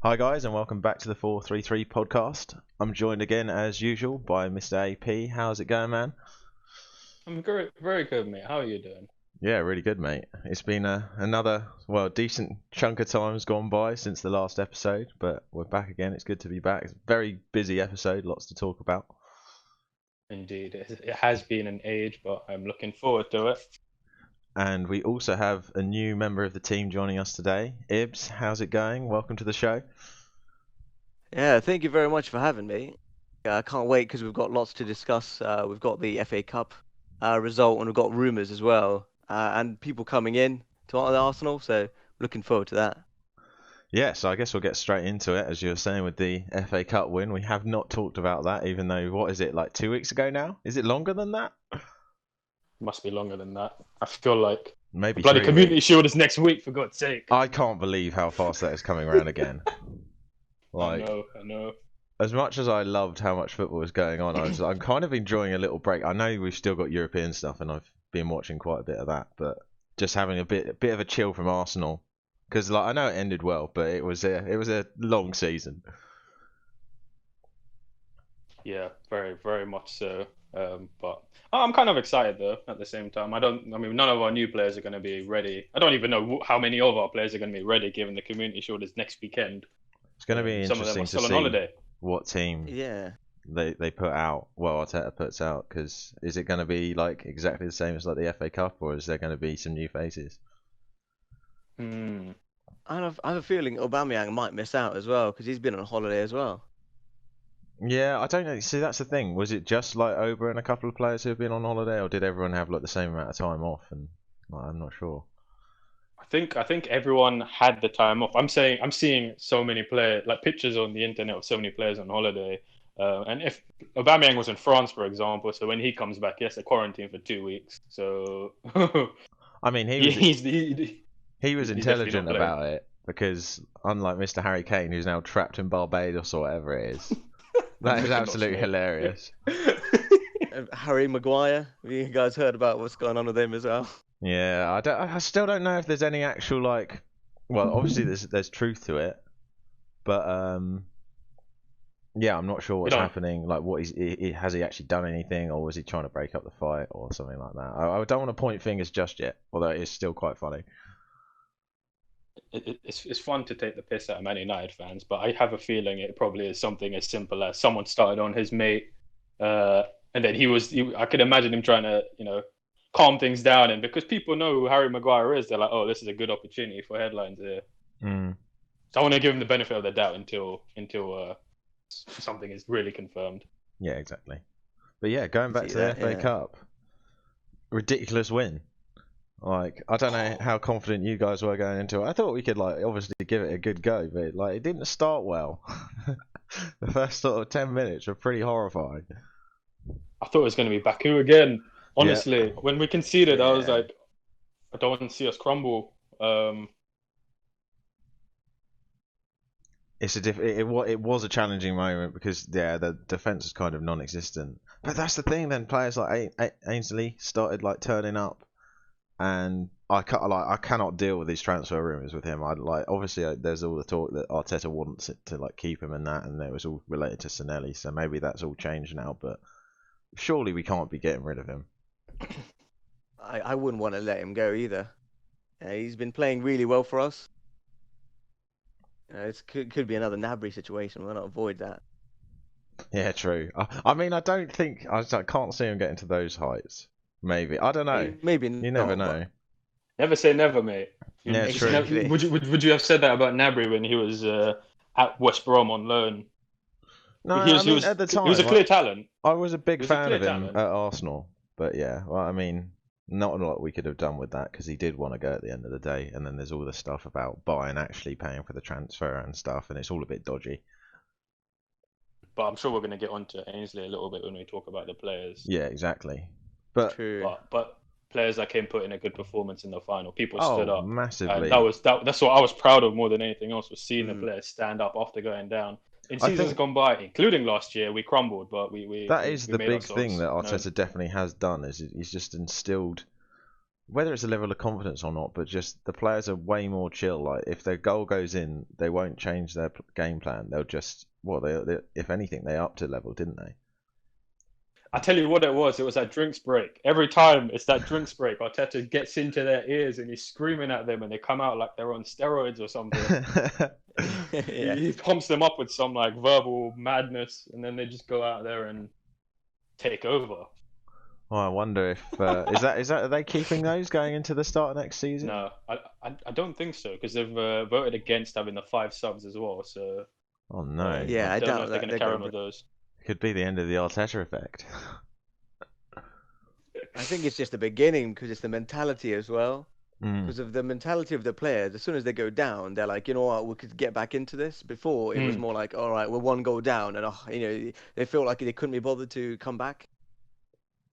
Hi guys, and welcome back to the 433 podcast. I'm joined again as usual by Mr. AP. How's it going, man? I'm very, very good, mate. How are you doing? Yeah, really good, mate. It's been another, decent chunk of time's gone by since the last episode, but we're back again. It's good to be back. It's a very busy episode, lots to talk about. Indeed, it has been an age, but I'm looking forward to it. And we also have a new member of the team joining us today. Ibbs, how's it going? Welcome to the show. Yeah, thank you very much for having me. I can't wait because we've got lots to discuss. We've got the FA Cup result and we've got rumours as well, and people coming in to Arsenal. So looking forward to that. Yeah, so I guess we'll get straight into it. As you were saying with the FA Cup win, we have not talked about that, even though, what is it, like 2 weeks ago now? Is it longer than that? Must be longer than that. I feel like Maybe the bloody 3 Community weeks. Shield is next week, for God's sake. I can't believe how fast that is coming around again. I Like, know. as much as I loved how much football was going on, I'm kind of enjoying a little break. I know we've still got European stuff, and I've been watching quite a bit of that, but just having a bit of a chill from Arsenal, because like I know it ended well, but it was a long season. Yeah, very, very much so. But I'm kind of excited though. At the same time, I mean, none of our new players are going to be ready. I don't even know how many of our players are going to be ready, given the Community Shield is next weekend. It's going to be Some of them interesting are to still on see holiday. what team Yeah, they put out. Well, Arteta puts out, because is it going to be like exactly the same as like the FA Cup, or is there going to be some new faces? Hmm. I have a feeling Aubameyang might miss out as well because he's been on holiday as well. Yeah, I don't know. See, that's the thing. Was it just like Ober and a couple of players who have been on holiday, or did everyone have like the same amount of time off? And like, I'm not sure. I think everyone had the time off. I'm seeing so many players, like pictures on the internet of so many players on holiday. And if Aubameyang was in France, for example, so when he comes back, he has to quarantine for 2 weeks. So I mean, he, he's he was he's definitely not intelligent playing. about it, because unlike Mr. Harry Kane, who's now trapped in Barbados or whatever it is, that is Mykonos, absolutely mate. hilarious. Harry Maguire, have you guys heard about what's going on with him as well? Yeah, I still don't know if there's any actual like. Well, obviously there's truth to it, but yeah, I'm not sure We what's don't. happening. Like, has he actually done anything, or was he trying to break up the fight, or something like that? I don't want to point fingers just yet, although it is still quite funny. It's fun to take the piss out of Man United fans, but I have a feeling it probably is something as simple as someone started on his mate, uh, and then I could imagine him trying to, calm things down, and because people know who Harry Maguire is, they're like, oh, this is a good opportunity for headlines here. Mm. So I want to give him the benefit of the doubt until something is really confirmed. Yeah, exactly. But yeah, going You back see to the that? FA Yeah. Cup, ridiculous win. Like, I don't know how confident you guys were going into it. I thought we could like obviously give it a good go, but like it didn't start well. The first sort of 10 minutes were pretty horrifying. I thought it was going to be Baku again. Yeah, Honestly, when we conceded, I was Yeah. like, I don't want to see us crumble. it was a challenging moment, because yeah, the defense was kind of non-existent. But that's the thing. Then players like Ainsley started like turning up, and I cannot deal with these transfer rumors with him. I like obviously there's all the talk that Arteta wants it to like keep him and that, and it was all related to Sanllehi, so maybe that's all changed now. But surely we can't be getting rid of him. I wouldn't want to let him go either. He's been playing really well for us. It could be another Nabry situation. We'll not avoid that. Yeah, true. I mean, I don't think I can't see him getting to those heights. Maybe, I don't know. Maybe You never not, but know. Never say never, mate. Yeah, true. exactly. Would you have said that about Nabry when he was at West Brom on loan? No, He I was he mean was at the he was a time clear talent. I was a He big was a fan clear of him talent. at Arsenal, but yeah, well, I mean, not a lot we could have done with that, because he did want to go at the end of the day, and then there's all the stuff about Bayern actually paying for the transfer and stuff, and it's all a bit dodgy. But I'm sure we're going to get onto Ainsley a little bit when we talk about the players. Yeah, exactly. But True. But players like him put in a good performance in the final. People stood oh, up, and massively. that's what I was proud of more than anything else, was seeing the Mm. players stand up after going down. In I seasons think gone by, including last year, we crumbled, but we we, that we, is we the made big thing ourselves that known. Arteta definitely has done, is he's just instilled whether it's a level of confidence or not, but just the players are way more chill. Like if their goal goes in, they won't change their game plan. They'll just they if anything they upped a level, didn't they? I tell you what it was that drinks break. Every time it's that drinks break, Arteta gets into their ears and he's screaming at them and they come out like they're on steroids or something. Yeah. He pumps them up with some like verbal madness and then they just go out there and take over. Oh, I wonder if is that are they keeping those going into the start of next season? No, I don't think so because they've voted against having the 5 subs as well. So Oh no. Yeah, I I don't know doubt if they're that going to carry on with those. Could be the end of the Arteta effect. I think it's just the beginning because it's the mentality as well. Mm. Because of the mentality of the players, as soon as they go down, they're like, you know what, we could get back into this. Before it was more like, all right, we're 1 goal down, and they feel like they couldn't be bothered to come back.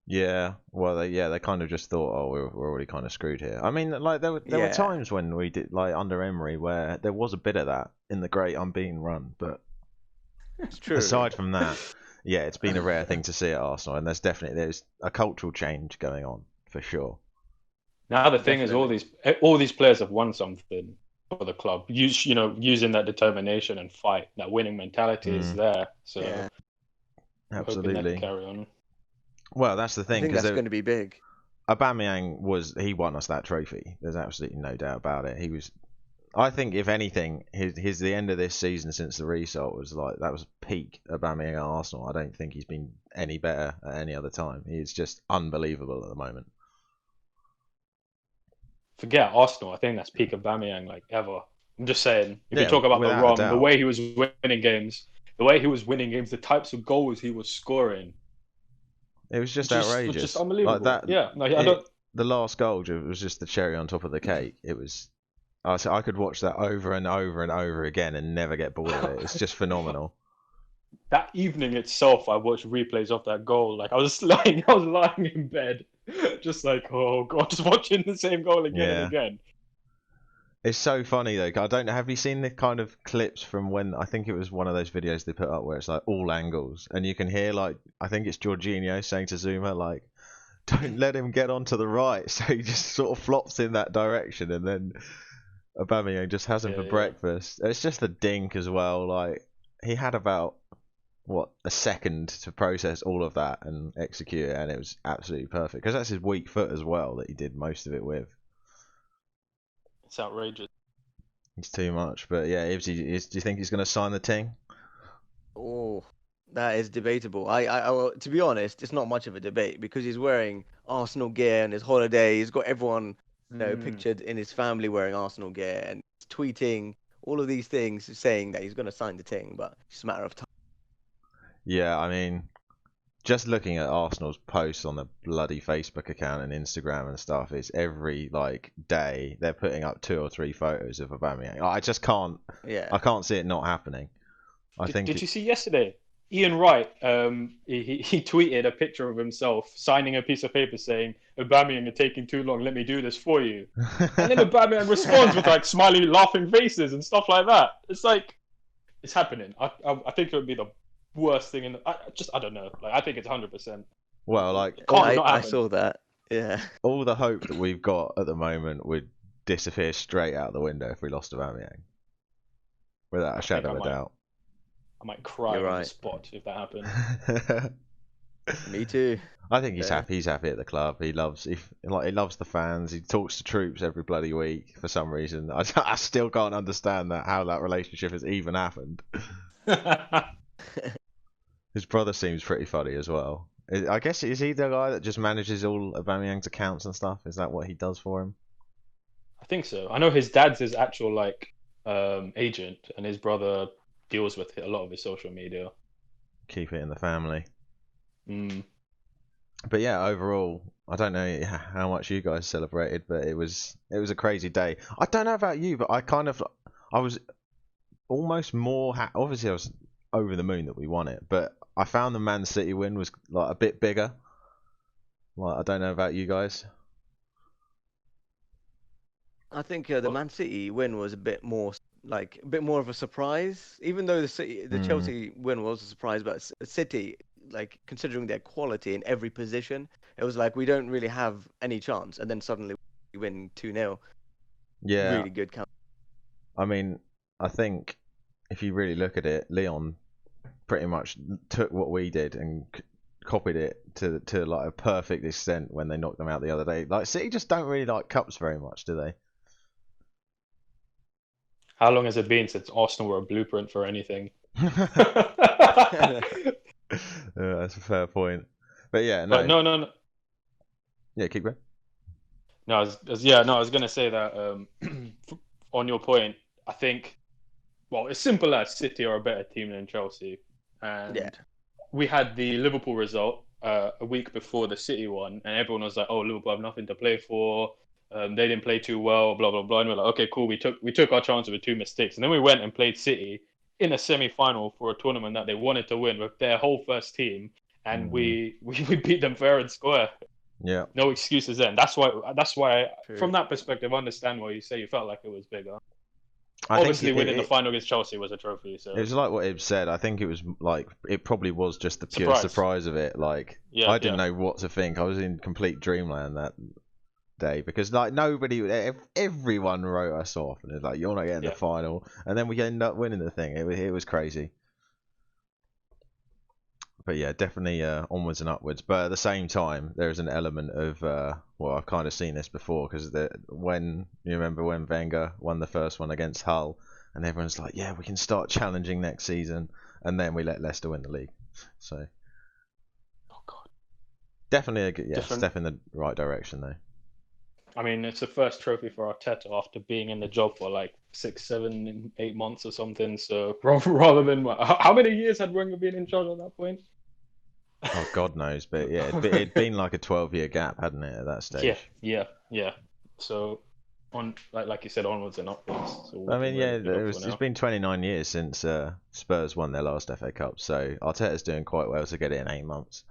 Yeah, well, they kind of just thought, oh, we're already kind of screwed here. I mean, like there were times when we did like under Emery where there was a bit of that in the great unbeaten run, but It's true. aside from that, yeah, it's been a rare thing to see at Arsenal, and there's a cultural change going on for sure. Now the thing is, all these players have won something for the club. Using that determination and fight, that winning mentality is there. So Yeah. I'm hoping Absolutely. that can carry on. Well, that's the I thing think because that's going to be big. Aubameyang he won us that trophy. There's absolutely no doubt about it. I think if anything, his the end of this season since the restart was like that was peak Aubameyang at Arsenal. I don't think he's been any better at any other time. He's just unbelievable at the moment. Forget Arsenal. I think that's peak Aubameyang like ever. I'm just saying. If Yeah, you talk about the without a run, the doubt. way he was winning games, the types of goals he was scoring, It was just was outrageous. just unbelievable. Like that. Yeah, no, I don't. The last goal was just the cherry on top of the cake. It was. I could watch that over and over and over again and never get bored of it. It's just phenomenal. That evening itself, I watched replays of that goal. Like I was lying in bed, just like, oh god, just watching the same goal again and again. It's so funny though. I don't know. Have you seen the kind of clips from when I think it was one of those videos they put up where it's like all angles and you can hear like I think it's Jorginho saying to Zuma like, "Don't let him get onto the right." So he just sort of flops in that direction and then Aubameyang just has him for breakfast. It's just the dink as well. Like he had about a second to process all of that and execute it, and it was absolutely perfect because that's his weak foot as well that he did most of it with. It's outrageous. It's too much, but yeah, Ibbs, do you think he's going to sign the team? Oh, that is debatable. Well, to be honest, it's not much of a debate because he's wearing Arsenal gear on his holiday. He's got everyone, pictured in his family wearing Arsenal gear and he's tweeting all of these things saying that he's going to sign the team, but it's just a matter of time. Yeah, I mean, just looking at Arsenal's posts on the bloody Facebook account and Instagram and stuff, it's every day they're putting up 2 or 3 photos of Aubameyang. I just can't. Yeah. I can't see it not happening. Did you see yesterday? Ian Wright, he tweeted a picture of himself signing a piece of paper saying, "Aubameyang, you're taking too long. Let me do this for you." And then Aubameyang responds with smiley, laughing faces and stuff like that. It's like it's happening. I think it would be the worst thing I don't know. I think it's 100%. Well, I saw that. Yeah. All the hope that we've got at the moment would disappear straight out the window if we lost Aubameyang, without a shadow of a doubt. I might cry on the spot if that happened. Me too. I think he's happy. He's happy at the club. He loves the fans. He talks to troops every bloody week for some reason. I still can't understand how that relationship has even happened. His brother seems pretty funny as well. I guess is he the guy that just manages all Aubameyang's accounts and stuff? Is that what he does for him? I think so. I know his dad's his actual agent, and his brother deals with a lot of his social media. Keep it in the family. Mm. But yeah, overall, I don't know how much you guys celebrated, but it was a crazy day. I don't know about you, but I was almost more obviously I was over the moon that we won it, but I found the Man City win was a bit bigger. I don't know about you guys. I think the Man City win was a bit more of a surprise, even though the Chelsea win was a surprise. But City, considering their quality in every position, it was like we don't really have any chance, and then suddenly win 2-0. Yeah, Really good counter. I mean, I think if you really look at it, Leon pretty much took what we did and copied it to like a perfect extent when they knocked them out the other day. Like City just don't really like cups very much, do they? How long has it been since Arsenal were a blueprint for anything? Yeah, that's a fair point. But yeah, But no, no. yeah, keep going. No, I was gonna say that on your point, I think, well, it's simple as City are a better team than Chelsea, and Yeah. we had the Liverpool result a week before the City one, and everyone was like, "Oh, Liverpool have nothing to play for. They didn't play too well, blah blah blah." And we're like, "Okay, cool. We took our chance with 2 mistakes, and then we went and played City in a semi-final for a tournament that they wanted to win with their whole first team, and we beat them fair and square. Yeah, No excuses then. That's why from True. that perspective, I understand why you say you felt like it was bigger. I think Obviously, winning the final against Chelsea was a trophy, it so was like what Ibbs said. I think it was like it probably was just the pure surprise of it. Like Yeah, I didn't yeah. know what to think. I was in complete dreamland that day because like everyone wrote us off and it's like you're not getting the Yeah. final, and then we end up winning the thing. It was crazy. But yeah, definitely onwards and upwards. But at the same time, there is an element of well, I've kind of seen this before because when you remember when Wenger won the first one against Hull, and everyone's like, yeah, we can start challenging next season, and then we let Leicester win the league. So Oh God. definitely a Different. step in the right direction though. I mean, it's the first trophy for Arteta after being in the job for like 6, 7, 8 months or something. So rather than how many years had Wenger been in charge at that point? Oh, God knows, but yeah, it'd been like a 12-year gap, hadn't it, at that Yeah, stage? yeah. So on like you said, onwards and upwards. So we I can mean, yeah, really look for it's now. been 29 years since Spurs won their last FA Cup, so Arteta's doing quite well to get it in 8 months.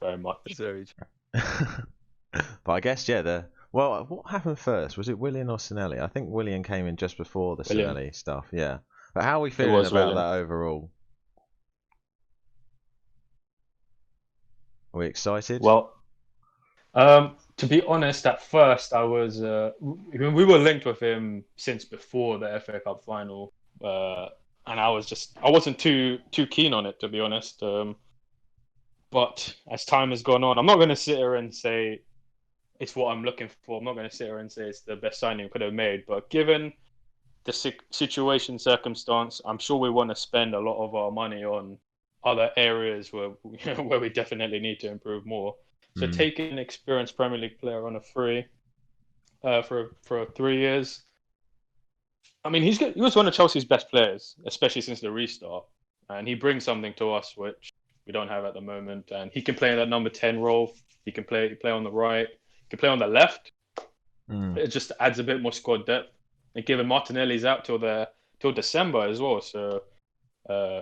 Very much. That's very true. But I guess, yeah, well, what happened first? Was it Willian or Sanllehi? I think Willian came in just before the Willian. Sanllehi stuff, yeah. But how are we It feeling was about William. that overall? Are we excited? Well, to be honest, at first I was we were linked with him since before the FA Cup final, and I wasn't too keen on it, to be honest. But as time has gone on, I'm not going to sit here and say it's what I'm looking for. I'm not going to sit here and say it's the best signing we could have made. But given the situation, circumstance, I'm sure we want to spend a lot of our money on other areas where where we definitely need to improve more. So taking an experienced Premier League player on a free for 3 years. I mean, he was one of Chelsea's best players, especially since the restart, and he brings something to us which we don't have at the moment. And he can play in that number 10 role. He can play on the right. He can play on the left. It just adds a bit more squad depth. And given Martinelli's out till December as well, so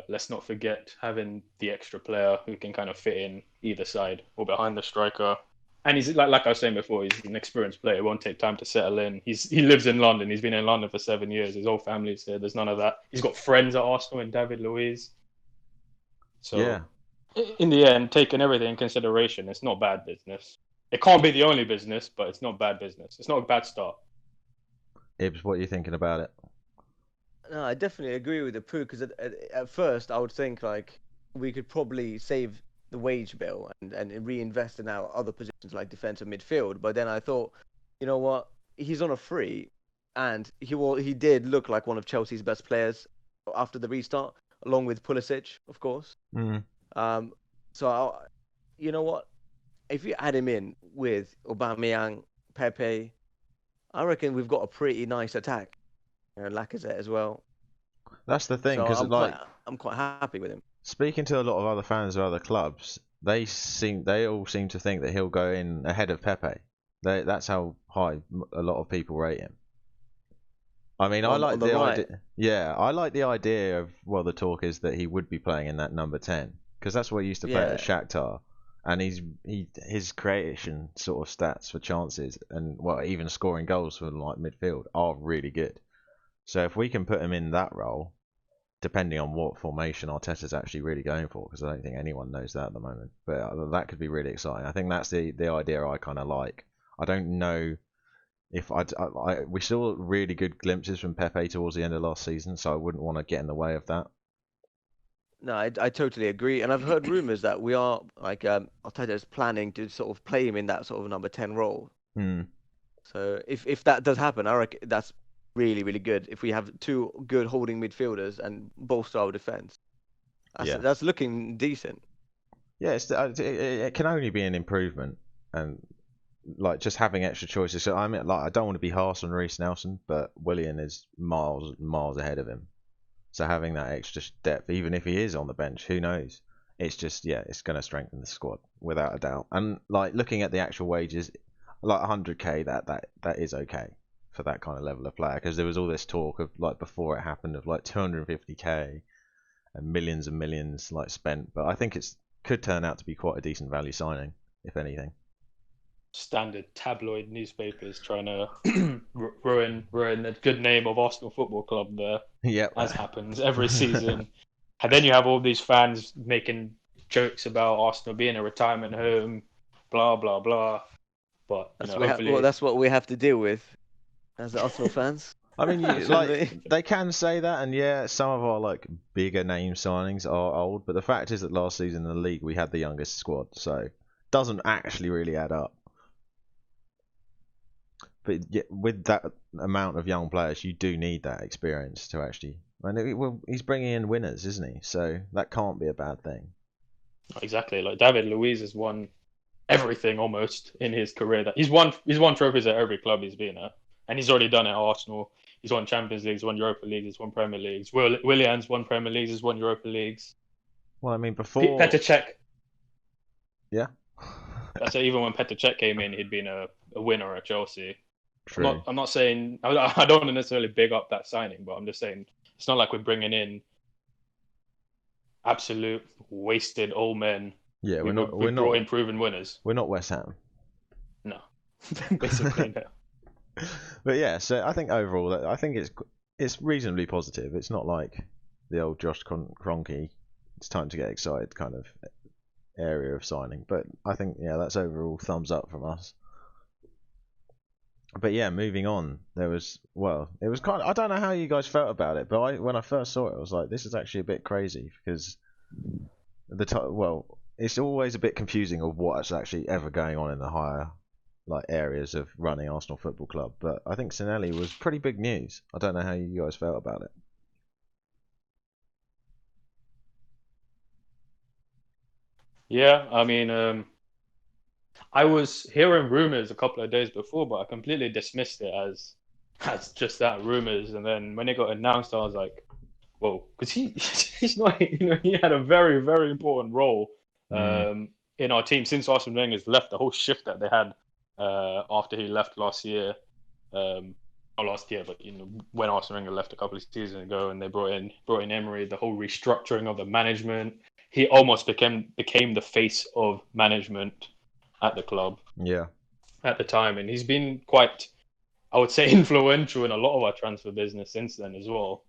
let's not forget having the extra player who can kind of fit in either side or behind the striker. And he's like I was saying before, he's an experienced player. It won't take time to settle in. He lives in London. He's been in London for 7 years. His whole family's here. There's none of that. He's got friends at Arsenal and David Luiz. So Yeah. in the end, taking everything in consideration, it's not bad business. It can't be the only business, but it's not bad business. It's not a bad start. Ibbs, what are you thinking about it? No, I definitely agree with the Pooh because at first I would think like we could probably save the wage bill and reinvest in our other positions like defensive midfield. But then I thought, you know what? He's on a free, and he did look like one of Chelsea's best players after the restart, along with Pulisic, of course. So you know what? If you add him in with Aubameyang, Pepe, I reckon we've got a pretty nice attack. And Lacazette as well. That's the thing, So because I'm quite happy with him. speaking to a lot of other fans of other clubs, they all seem to think that he'll go in ahead of Pepe. That's how high a lot of people rate him. I mean, I like on the the right. idea. Yeah, I like the idea of the talk is that he would be playing in that number 10 because that's what he used to play at Shakhtar, and his creation sort of stats for chances and even scoring goals from like midfield are really good. So if we can put him in that role, depending on what formation Arteta's actually really going for, because I don't think anyone knows that at the moment. But that could be really exciting. I think that's the idea I kind of like. I don't know if we saw really good glimpses from Pepe towards the end of last season, so I wouldn't want to get in the way of that. No, I totally agree, and I've heard rumors that we are like Arteta is planning to sort of play him in that sort of number 10 role. So if that does happen, I reckon that's really, really good. If we have two good holding midfielders and bolster our defense, that's looking decent. Yeah, it can only be an improvement, and like just having extra choices. So I mean, like I don't want to be harsh on Reece Nelson, but Willian is miles ahead of him. So having that extra depth, even if he is on the bench, who knows? It's just it's going to strengthen the squad without a doubt. And like looking at the actual wages, like 100k, that is okay for that kind of level of player, because there was all this talk of like before it happened of like 250k and millions like spent. But I think it's could turn out to be quite a decent value signing, if anything. Standard tabloid newspapers trying to ruin the good name of Arsenal Football Club there. Yeah, as happens every season. And then you have all these fans making jokes about Arsenal being a retirement home, blah blah blah. But that's what we have to deal with as Arsenal fans. I mean, they can say that, and some of our like bigger name signings are old, but the fact is that last season in the league we had the youngest squad, so it doesn't actually really add up. But with that amount of young players, you do need that experience to actually. And he's bringing in winners, isn't he? So that can't be a bad thing. Exactly. Like David Luiz has won everything almost in his career. That he's won trophies at every club he's been at, and he's already done it at Arsenal. He's won Champions Leagues, won Europa Leagues, he's won Premier Leagues. Willian's won Premier Leagues, he's won Europa Leagues. Well, I mean, before Petr Cech. Yeah. So even when Petr Cech came in, he'd been a winner at Chelsea. True. I'm not saying I don't want to necessarily big up that signing, but I'm just saying it's not like we're bringing in absolute wasted old men. Yeah, we're not brought in proven winners. We're not West Ham. No, basically no. But so I think overall, I think it's reasonably positive. It's not like the old Josh Kroenke, it's time to get excited kind of area of signing. But I think that's overall thumbs up from us. But moving on, it was kind of, I don't know how you guys felt about it, but when I first saw it, I was like, this is actually a bit crazy, because it's always a bit confusing of what's actually ever going on in the higher like areas of running Arsenal Football Club. But I think Sanllehi was pretty big news. I don't know how you guys felt about it. Yeah, I mean, I was hearing rumors a couple of days before, but I completely dismissed it as just that, rumors. And then when it got announced, I was like, whoa, because he's not, he had a very, very important role in our team since Arsene Wenger's left. The whole shift that they had after he left last year, not last year, but when Arsene Wenger left a couple of seasons ago, and they brought in Emery, the whole restructuring of the management, he almost became the face of management at the club. Yeah. At the time, and he's been quite, I would say, influential in a lot of our transfer business since then as well.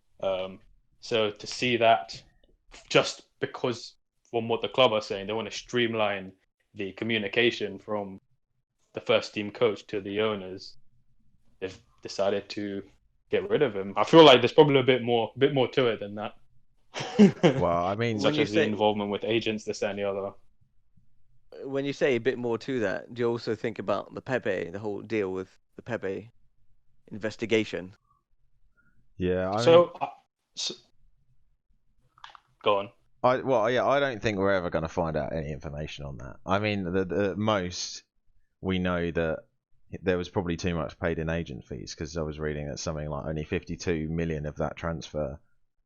So to see that, just because from what the club are saying, they want to streamline the communication from the first team coach to the owners, they've decided to get rid of him. I feel like there's probably a bit more to it than that. Well, I mean, such as the involvement with agents, this, that, and the other. When you say a bit more to that, do you also think about the whole deal with the Pepe investigation? Yeah. Go on. I don't think we're ever going to find out any information on that. I mean, the most we know that there was probably too much paid in agent fees, because I was reading that something like only 52 million of that transfer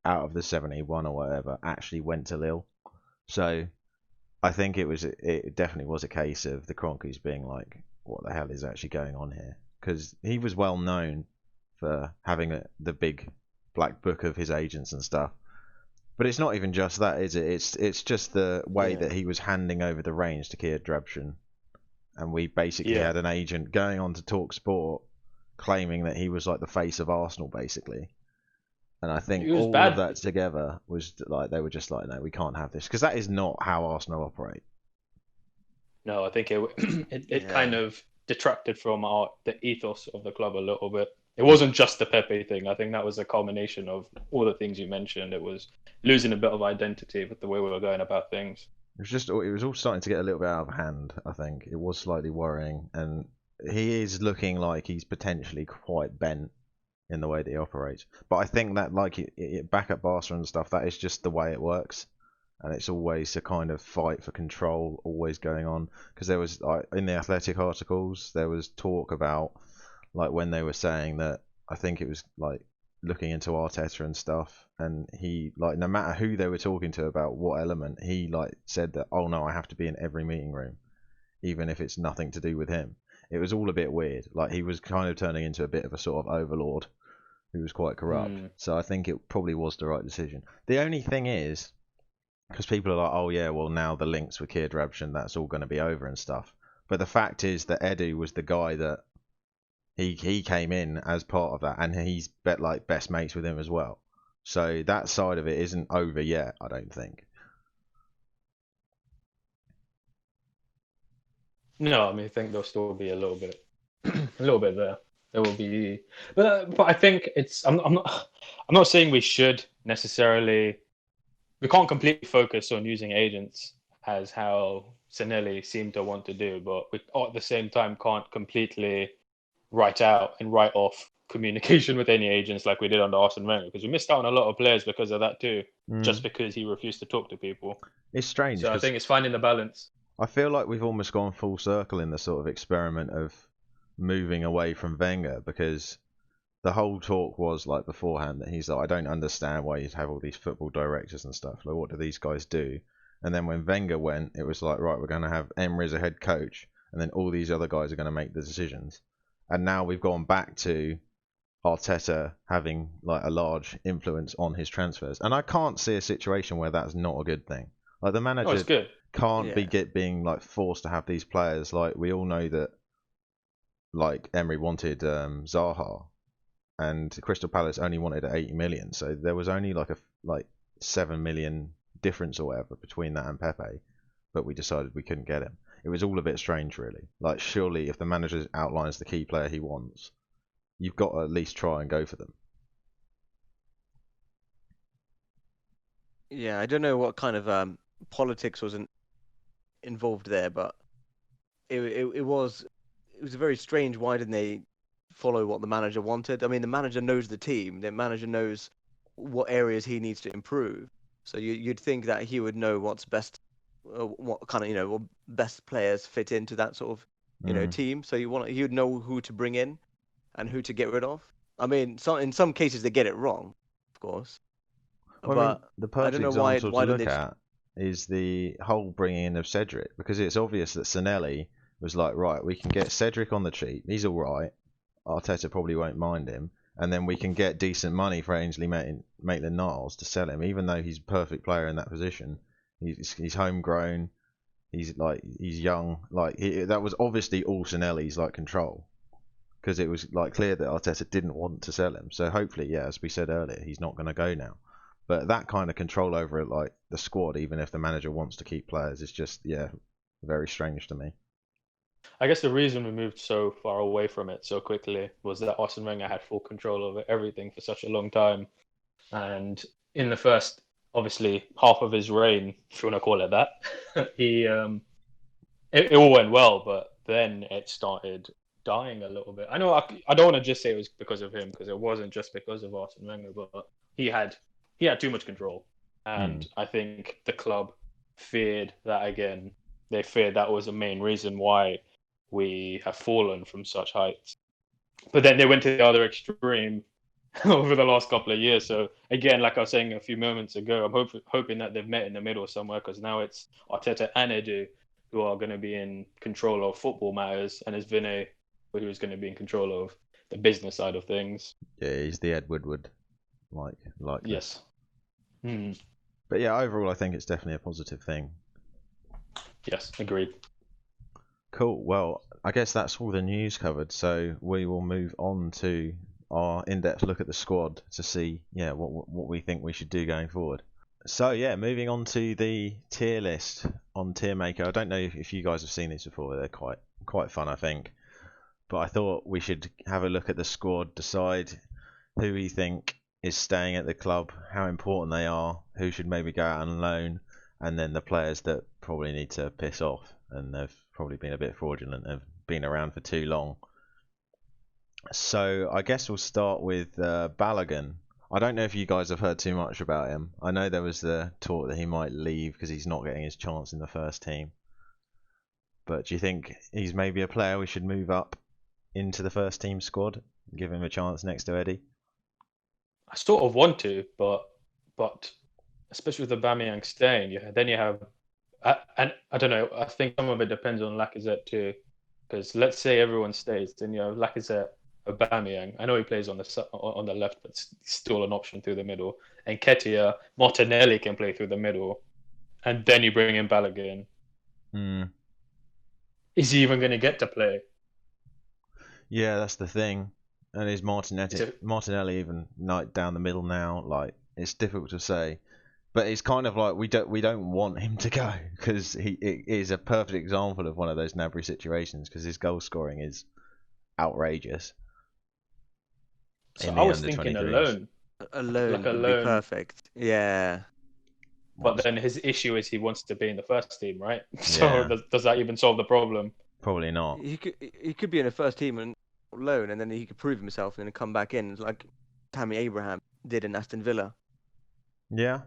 out of the 71 or whatever actually went to Lille. So I think it definitely was a case of the Kroenkes being like, what the hell is actually going on here? Because he was well known for having the big black book of his agents and stuff. But it's not even just that, is it? It's just the way that he was handing over the reins to Keir Drabshan. And we basically had an agent going on to Talk Sport claiming that he was like the face of Arsenal, basically. And I think It was all of bad. that together was like they were just like, no, we can't have this, because that is not how Arsenal operate. No, I think it kind Yeah. of detracted from the ethos of the club a little bit. It wasn't just the Pepe thing. I think that was a culmination of all the things you mentioned. It was losing a bit of identity with the way we were going about things. It was all starting to get a little bit out of hand. I think it was slightly worrying, and he is looking like he's potentially quite bent in the way that he operates. But I think that like back at Barca and stuff, that is just the way it works, and it's always a kind of fight for control always going on. Because there was in the Athletic articles, there was talk about like when they were saying that, I think it was like looking into Arteta and stuff, and he like no matter who they were talking to about what element, he like said that, oh no, I have to be in every meeting room, even if it's nothing to do with him. It was all a bit weird. Like he was kind of turning into a bit of a sort of overlord who was quite corrupt. So I think it probably was the right decision. The only thing is, because people are like, oh yeah, well now the links with Keir Drabshan, that's all going to be over and stuff. But the fact is that Edu was the guy that he came in as part of that, and he's like best mates with him as well. So that side of it isn't over yet, I don't think. No, I mean, I think there'll still be a little bit, a little bit there. There will be, but I think it's. I'm not saying we should necessarily. We can't completely focus on using agents as how Sanllehi seemed to want to do, but we at the same time can't completely write out and write off communication with any agents like we did under Arsene Wenger, because we missed out on a lot of players because of that too, just because he refused to talk to people. It's strange. So I think it's finding the balance. I feel like we've almost gone full circle in the sort of experiment of moving away from Wenger, because the whole talk was like beforehand that he's like, I don't understand why you have all these football directors and stuff. Like, what do these guys do? And then when Wenger went, it was like, right, we're going to have Emery as a head coach, and then all these other guys are going to make the decisions. And now we've gone back to Arteta having like a large influence on his transfers, and I can't see a situation where that's not a good thing. Like the manager it's good. can't be being like forced to have these players. Like we all know that, like Emery wanted Zaha, and Crystal Palace only wanted 80 million, so there was only like 7 million difference or whatever between that and Pepe, but we decided we couldn't get him. It was all a bit strange, really. Like surely if the manager outlines the key player he wants, you've got to at least try and go for them. Yeah, I don't know what kind of politics was involved there, but it was very strange. Why didn't they follow what the manager wanted? I mean, the manager knows the team. The manager knows what areas he needs to improve. So you'd think that he would know what's best, what kind of what best players fit into that sort of team. So he would know who to bring in and who to get rid of. I mean, in some cases they get it wrong, of course. Well, But I mean, the I perfect don't know why example to don't look they at is the whole bringing in of Cedric, because it's obvious that Sanllehi was like, right, we can get Cedric on the cheap. He's all right. Arteta probably won't mind him, and then we can get decent money for Ainsley Maitland-Niles to sell him, even though he's a perfect player in that position. He's homegrown. He's young. That was obviously all Sanelli's like control, because it was like clear that Arteta didn't want to sell him. So hopefully, yeah, as we said earlier, he's not going to go now. But that kind of control over it, like the squad, even if the manager wants to keep players, is just very strange to me. I guess the reason we moved so far away from it so quickly was that Arsene Wenger had full control over everything for such a long time. And in the first, obviously, half of his reign, if you want to call it that, it all went well, but then it started dying a little bit. I know I don't want to just say it was because of him, because it wasn't just because of Arsene Wenger, but he had too much control. And I think the club feared that again. They feared that was the main reason why we have fallen from such heights. But then they went to the other extreme over the last couple of years. So again, like I was saying a few moments ago, I'm hoping that they've met in the middle somewhere, because now it's Arteta and Edu who are going to be in control of football matters, and it's Vinay who is going to be in control of the business side of things. Yeah, he's the Ed Woodward, like yes. But yeah, overall, I think it's definitely a positive thing. Yes, agreed. Cool. Well, I guess that's all the news covered. So we will move on to our in-depth look at the squad to see what we think we should do going forward. So yeah, moving on to the tier list on Tier Maker. I don't know if you guys have seen these before. They're quite fun, I think. But I thought we should have a look at the squad, decide who we think is staying at the club, how important they are, who should maybe go out on loan, and then the players that probably need to piss off and they've probably been a bit fraudulent, have been around for too long. So I guess we'll start with Balogun. I don't know if you guys have heard too much about him. I know there was the talk that he might leave because he's not getting his chance in the first team. But do you think he's maybe a player we should move up into the first team squad, give him a chance next to Eddie? I sort of want to, but especially with Aubameyang staying, then you have, and I don't know. I think some of it depends on Lacazette too, because let's say everyone stays, then you have Lacazette, Aubameyang. I know he plays on the left, but still an option through the middle. And Ketia, Martinelli can play through the middle, and then you bring in Balogun. Is he even going to get to play? Yeah, that's the thing. And is Martinelli even down the middle now? Like, it's difficult to say. But it's kind of like we don't want him to go, because it is a perfect example of one of those Gnabry situations, because his goal scoring is outrageous. So I was thinking alone. Alone would be perfect. Yeah. But then his issue is he wants to be in the first team, right? So does that even solve the problem? Probably not. He could be in the first team and loan, and then he could prove himself and then come back in like Tammy Abraham did in Aston Villa. Yeah.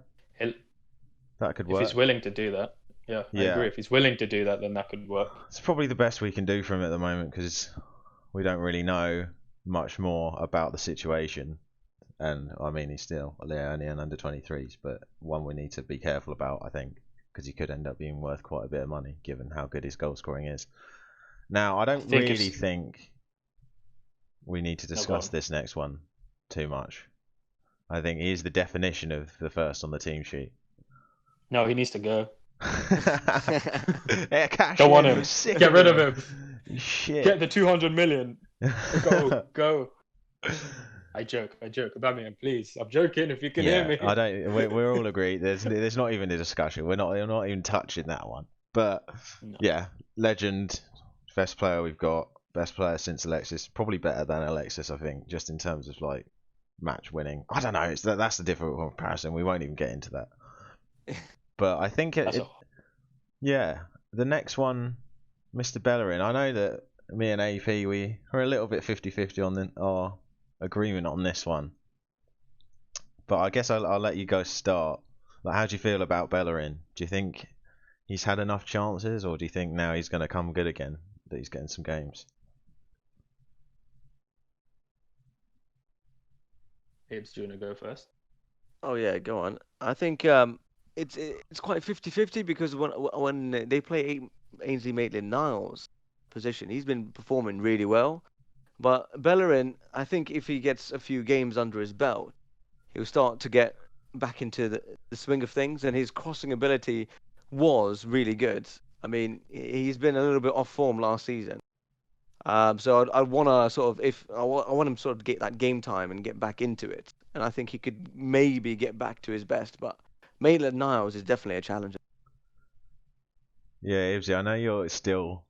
That could work. If he's willing to do that. Yeah, I agree. If he's willing to do that, then that could work. It's probably the best we can do for him at the moment, because we don't really know much more about the situation. And I mean, he's still only an under 23s, but one we need to be careful about, I think, because he could end up being worth quite a bit of money given how good his goal scoring is. Now, I don't really think we need to discuss this next one too much. I think he is the definition of the first on the team sheet. No, he needs to go. Don't want him. Get rid of him. Shit. Get the 200 million. Go. I joke. Aubameyang, please. I'm joking. If you can hear me. We're all agreed. There's not even a discussion. We're not even touching that one. But yeah, legend, best player we've got, best player since Alexis. Probably better than Alexis, I think, just in terms of like match winning. I don't know. That's the difficult comparison. We won't even get into that. But I think the next one, Mr. Bellerin. I know that me and AP, we're a little bit 50-50 on our agreement on this one. But I guess I'll let you guys start. Like, how do you feel about Bellerin? Do you think he's had enough chances, or do you think now he's going to come good again, that he's getting some games? Ibbs, do you want to go first? Oh yeah, go on. I think it's quite 50-50, because when they play Ainsley Maitland-Niles position, he's been performing really well. But Bellerin, I think if he gets a few games under his belt, he'll start to get back into the swing of things, and his crossing ability was really good. I mean, he's been a little bit off form last season. So I want to sort of, I want him sort of get that game time and get back into it. And I think he could maybe get back to his best, but Maitland-Niles is definitely a challenger. Yeah, Ibbsy, I know you're still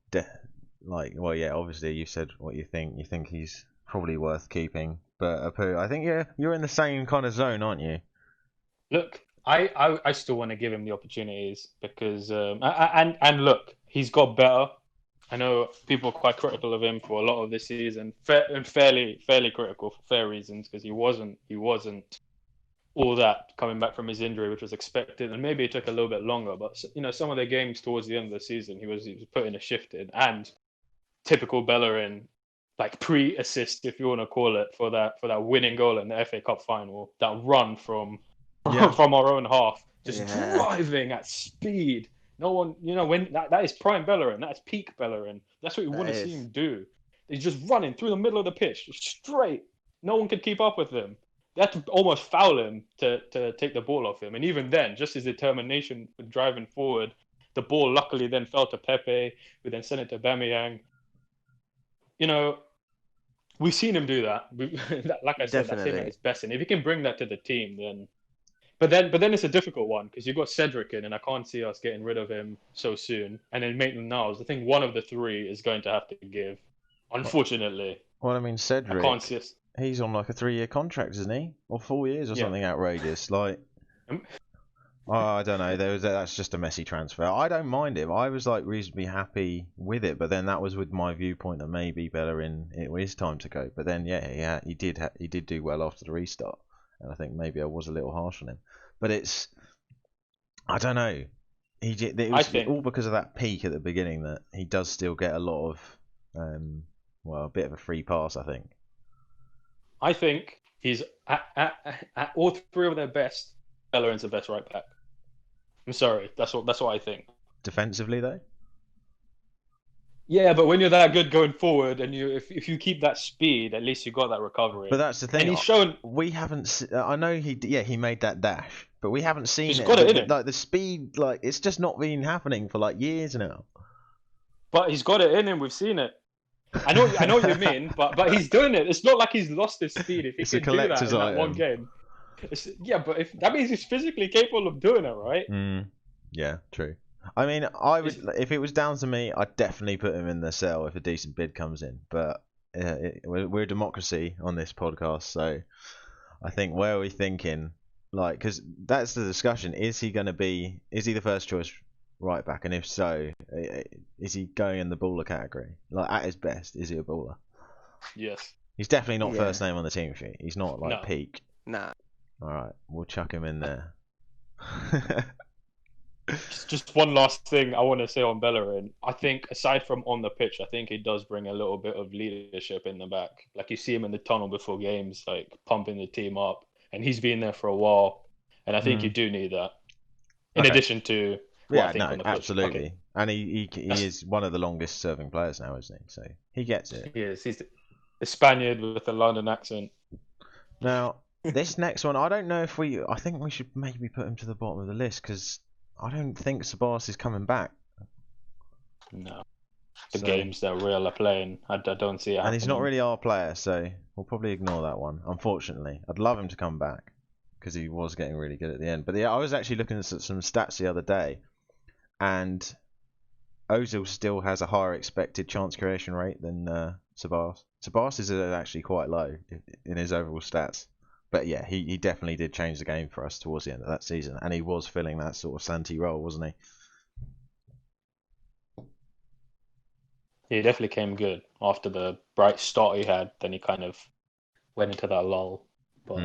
obviously you said what you think. You think he's probably worth keeping, but Apu, I think you're in the same kind of zone, aren't you? Look, I still want to give him the opportunities, because and look, he's got better. I know people are quite critical of him for a lot of this season, and fairly critical for fair reasons, because he wasn't all that coming back from his injury, which was expected, and maybe it took a little bit longer. But some of the games towards the end of the season, he was putting a shift in, and typical Bellerin, like pre-assist, if you want to call it, for that winning goal in the FA Cup final, that run from our own half, just driving at speed. No one, when that is prime Bellerin, that's peak Bellerin. That's what we want to see him do. He's just running through the middle of the pitch, straight. No one could keep up with him. They had to almost foul him to take the ball off him. And even then, just his determination with driving forward, the ball luckily then fell to Pepe, who then sent it to Aubameyang. We've seen him do that. Like I said, that's him at Definitely. his best. And if he can bring that to the team, then. But then it's a difficult one because you've got Cedric in, and I can't see us getting rid of him so soon. And then Maitland-Niles, I think one of the three is going to have to give. Unfortunately, Well, I mean, I can't Cedric, see us. he's on like a 3-year contract, isn't he? Or 4 years or Yeah. something outrageous. Like, Um, I don't know. That's just a messy transfer. I don't mind him. I was like reasonably happy with it, but then that was with my viewpoint that maybe Bellerin it was time to go. But then yeah, he did do well after the restart, and I think maybe I was a little harsh on him. But I don't know. It I was think all because of that peak at the beginning that he does still get a lot of a bit of a free pass. I think I think he's at all three of their best. Bellerin's the best right back. I'm sorry, that's what I think. defensively though. Yeah, but when you're that good going forward, and if you keep that speed, at least you got that recovery. But that's the thing. And he's shown We haven't. I know he made that dash, but we haven't seen he's it. got it in him. Like the speed, like it's just not been happening for like years now. But he's got it in him. We've seen it. I know what you mean, but he's doing it. It's not like he's lost his speed. If he It's a can do that in collector's that one item. game, but if that means he's physically capable of doing it, right? Yeah, true. I mean, I would if it was down to me, I'd definitely put him in the sell if a decent bid comes in. But we're a democracy on this podcast, so I think where are we thinking? Like, because that's the discussion. Is he the first choice right back? And if so, is he going in the baller category? Like, at his best, is he a baller? Yes. He's definitely not Yeah. first name on the team sheet. He's not like No. peak. Nah. All right, we'll chuck him in there. Just one last thing I want to say on Bellerin. I think aside from on the pitch, I think he does bring a little bit of leadership in the back. Like you see him in the tunnel before games, like pumping the team up, and he's been there for a while. And I think you do need that. In Okay. addition to Yeah, I think no, on the pitch. absolutely. Okay. And he is one of the longest serving players now, isn't he? So he gets it. He is. He's the Spaniard with a London accent. Now, this next one, I don't know if I think we should maybe put him to the bottom of the list because I don't think Sabas is coming back. No. The So- games that Real are playing, I don't see it happening. And he's not really our player, so we'll probably ignore that one, unfortunately. I'd love him to come back because he was getting really good at the end. But yeah, I was actually looking at some stats the other day, and Ozil still has a higher expected chance creation rate than Sabas. Sabas is actually quite low in his overall stats. But yeah, he definitely did change the game for us towards the end of that season, and he was filling that sort of Santi role, wasn't he? He definitely came good after the bright start he had. Then he kind of went into that lull. But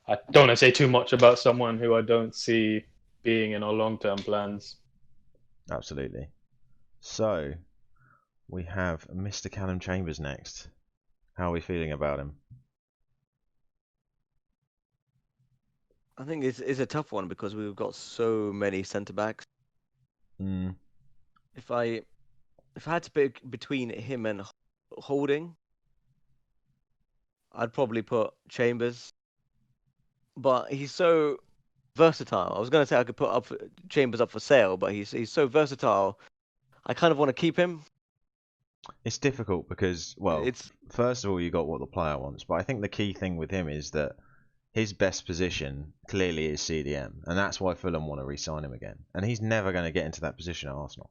I don't want to say too much about someone who I don't see being in our long-term plans. Absolutely. So, we have Mr. Callum Chambers next. How are we feeling about him? I think it's a tough one because we've got so many centre backs. If I had to pick between him and Holding, I'd probably put Chambers. But he's so versatile. I was going to say I could put Chambers up for sale, but he's so versatile. I kind of want to keep him. It's difficult because, well, first of all, you got what the player wants, but I think the key thing with him is that his best position clearly is CDM, and that's why Fulham want to re-sign him again. And he's never going to get into that position at Arsenal.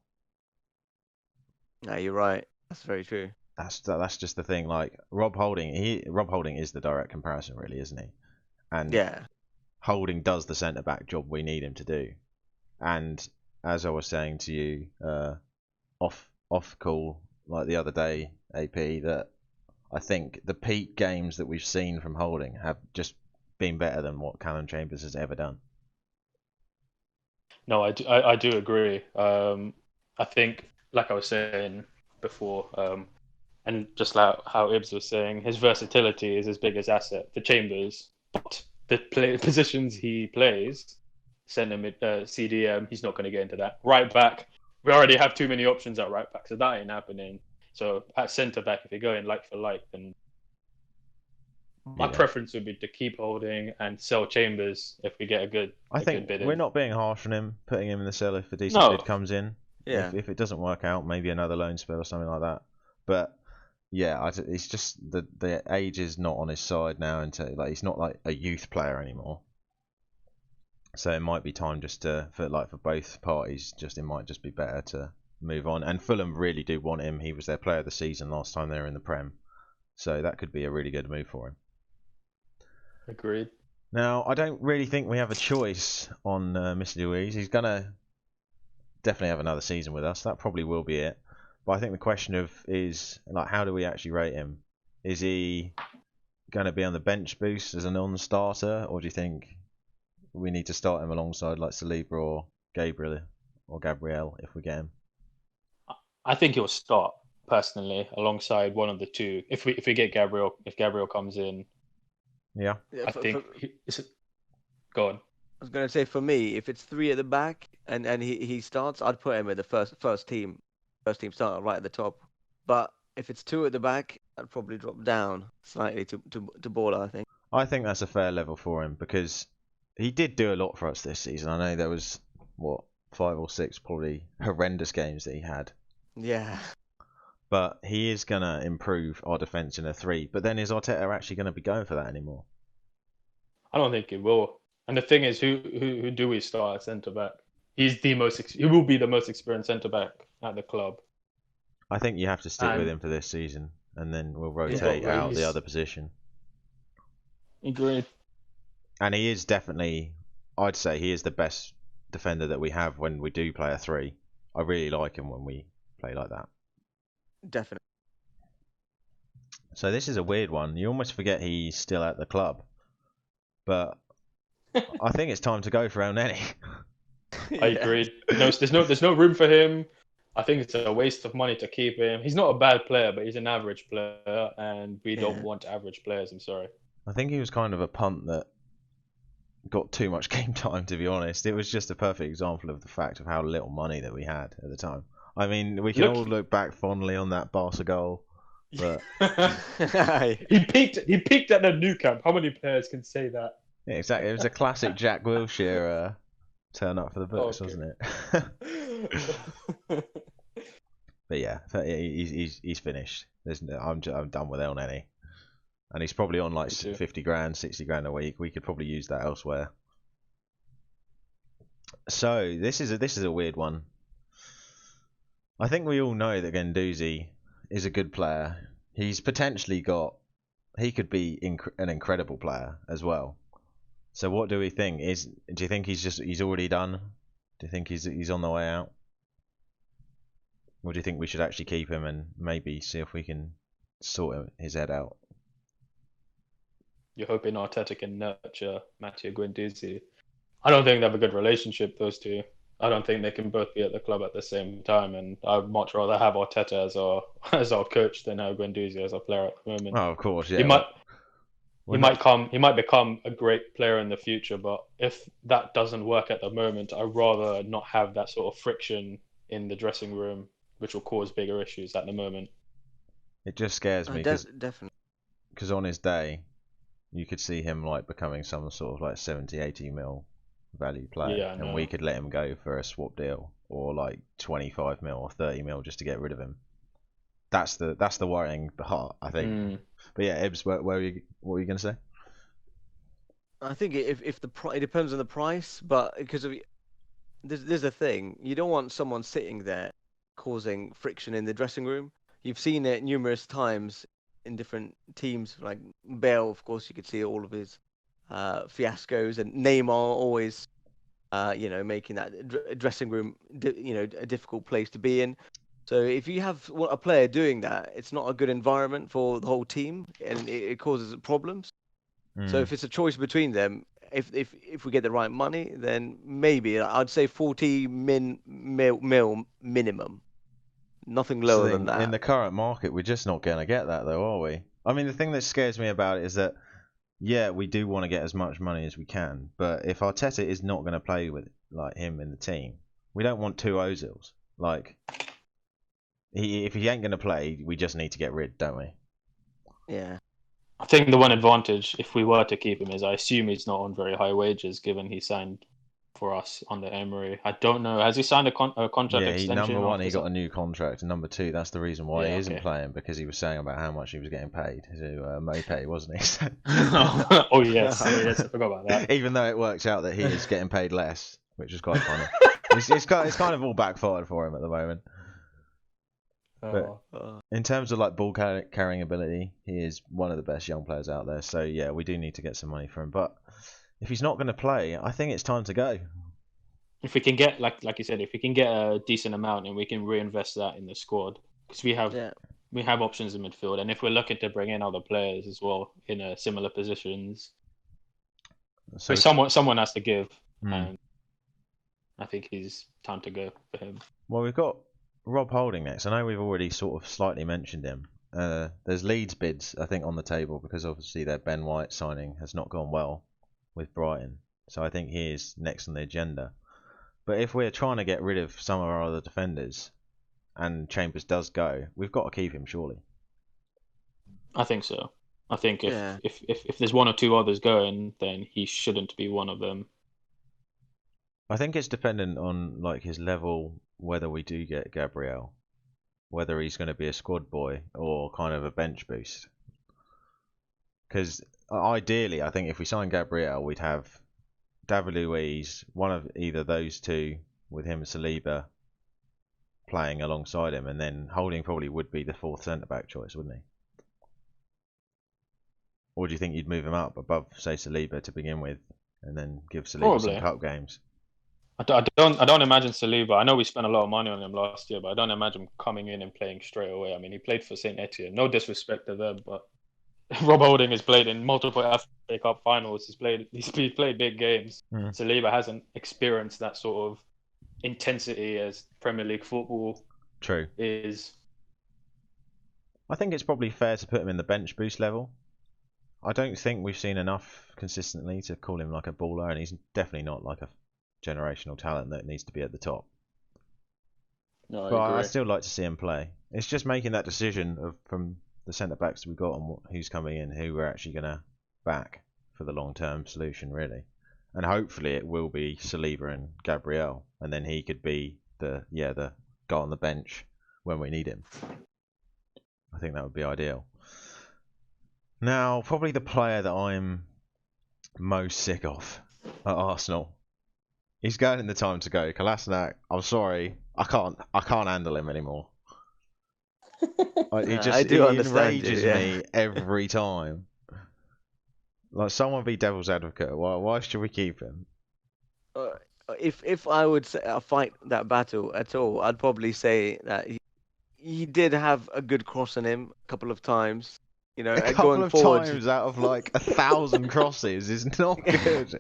No, you're right. That's very true. That's just the thing. Like Rob Holding is the direct comparison, really, isn't he? And yeah, Holding does the centre back job we need him to do. And as I was saying to you off call, like the other day, AP, that I think the peak games that we've seen from Holding have just been better than what Callum Chambers has ever done. No, I do agree. I think, like I was saying before, and just like how Ibbs was saying, his versatility is his biggest asset for Chambers. But the positions he plays, centre mid, CDM, he's not going to get into that. Right back, we already have too many options at right back, so that ain't happening. So at centre back, if you're going like for like, then my preference would be to keep Holding and sell Chambers if we get a good bid in. We're not being harsh on him, putting him in the sell if a decent bid comes in. Yeah. If it doesn't work out, maybe another loan spell or something like that. But yeah, it's just the age is not on his side now, and like he's not like a youth player anymore. So it might be time just for both parties, it might just be better to move on. And Fulham really do want him. He was their player of the season last time they were in the Prem, so that could be a really good move for him. Agreed. Now, I don't really think we have a choice on Mr. Louise. He's gonna definitely have another season with us. That probably will be it. But I think the question is like, how do we actually rate him? Is he going to be on the bench boost as a non-starter, or do you think we need to start him alongside like Saliba or Gabriel if we get him? I think he'll start personally alongside one of the two. If we get Gabriel, if Gabriel comes in, yeah, I think. Go on. I was going to say, for me, if it's 3 at the back and he starts, I'd put him at the first team starter right at the top. But if it's 2 at the back, I'd probably drop down slightly to Baller, I think. I think that's a fair level for him because he did do a lot for us this season. I know there was 5 or 6 probably horrendous games that he had. Yeah. But he is going to improve our defence in a 3. But then is Arteta actually going to be going for that anymore? I don't think he will. And the thing is, who do we start at centre back? He will be the most experienced centre back at the club. I think you have to stick with him for this season, and then we'll rotate out the other position. Agreed. And he is definitely, I'd say, he is the best defender that we have when we do play a 3. I really like him when we play like that. Definitely. So this is a weird one. You almost forget he's still at the club, but I think it's time to go for El Neni. I agree. No, there's no room for him. I think it's a waste of money to keep him. He's not a bad player, but he's an average player, and we don't want average players. I'm sorry. I think he was kind of a punt that got too much game time, to be honest. It was just a perfect example of the fact of how little money that we had at the time. I mean, we can all look back fondly on that Barca goal, but he peaked at the Nou Camp. How many players can say that? Yeah, exactly. It was a classic Jack Wilshere turn up for the books, wasn't it? But yeah, he's finished. I'm done with El Neni, and he's probably on like 50 grand, 60 grand a week. We could probably use that elsewhere. So this is a weird one. I think we all know that Guendouzi is a good player. He's potentially he could be an incredible player as well. So what do we think? Do you think he's already done? Do you think he's on the way out? Or do you think we should actually keep him and maybe see if we can sort his head out? You're hoping Arteta can nurture Matteo Guendouzi. I don't think they have a good relationship, those two. I don't think they can both be at the club at the same time, and I'd much rather have Arteta as our coach than have Guendouzi as our player at the moment. Oh, of course, yeah. He might become a great player in the future, but if that doesn't work at the moment, I'd rather not have that sort of friction in the dressing room, which will cause bigger issues at the moment. It just scares me Definitely. Because on his day, you could see him like becoming some sort of like 70, 80 mil value player, and we could let him go for a swap deal or like 25 mil or 30 mil just to get rid of him. That's the worrying part, I think. But yeah, Ibbs, what were you going to say? I think if it depends on the price, but because there's a thing, you don't want someone sitting there causing friction in the dressing room. You've seen it numerous times in different teams, like Bale, of course. You could see all of his fiascos, and Neymar always, making that dressing room, a difficult place to be in. So if you have a player doing that, it's not a good environment for the whole team, and it causes problems. So if it's a choice between them, if we get the right money, then maybe I'd say 40 mil minimum. Nothing lower than that. In the current market, we're just not going to get that, though, are we? I mean, the thing that scares me about it is that, yeah, we do want to get as much money as we can, but if Arteta is not going to play with like him in the team, we don't want 2 Ozils. Like, if he ain't going to play, we just need to get rid, don't we? Yeah. I think the one advantage, if we were to keep him, is I assume he's not on very high wages, given he signed for us under Emery. I don't know. Has he signed a contract Yeah, extension? number one, after he got a some- new contract, and number two, that's the reason why he Yeah, isn't okay. playing, because he was saying about how much he was getting paid to Mopay, wasn't he? Oh yes, I forgot about that. Even though it works out that he is getting paid less, which is quite funny. It's kind of all backfired for him at the moment. But in terms of like ball carrying ability, he is one of the best young players out there. So yeah, we do need to get some money for him. But if he's not going to play, I think it's time to go. If we can get, like you said, if we can get a decent amount and we can reinvest that in the squad, because we have options in midfield, and if we're looking to bring in other players as well in similar positions, so someone has to give, and I think it's time to go for him. Well, we've got Rob Holding next. I know we've already sort of slightly mentioned him. There's Leeds bids, I think, on the table, because obviously their Ben White signing has not gone well with Brighton. So I think he is next on the agenda. But if we're trying to get rid of some of our other defenders, and Chambers does go, we've got to keep him, surely. I think so. I think if there's one or two others going, then he shouldn't be one of them. I think it's dependent on like his level, whether we do get Gabriel, whether he's going to be a squad boy or kind of a bench boost. Because ideally, I think if we sign Gabriel, we'd have David Luiz, one of either those two, with him and Saliba playing alongside him, and then Holding probably would be the fourth centre-back choice, wouldn't he? Or do you think you'd move him up above, say, Saliba to begin with, and then give Saliba some cup games? I don't imagine Saliba. I know we spent a lot of money on him last year, but I don't imagine him coming in and playing straight away. I mean, he played for St. Etienne. No disrespect to them, but Rob Holding has played in multiple FA Cup finals. He's played big games. Saliba hasn't experienced that sort of intensity as Premier League football is. I think it's probably fair to put him in the bench boost level. I don't think we've seen enough consistently to call him like a baller, and he's definitely not like a generational talent that needs to be at the top. No, but I I'd still like to see him play. It's just making that decision from the centre backs we've got on who's coming in, who we're actually going to back for the long term solution, really. And hopefully it will be Saliba and Gabriel, and then he could be the guy on the bench when we need him. I think that would be ideal. Now, probably the player that I'm most sick of at Arsenal. He's going in the time to go. Kolasinac, I'm sorry, I can't handle him anymore. He enrages me every time. Like, someone be devil's advocate. Why should we keep him? If I would fight that battle at all, I'd probably say that he did have a good cross on him a couple of times. You know, a couple of times out of like 1,000 crosses is not good.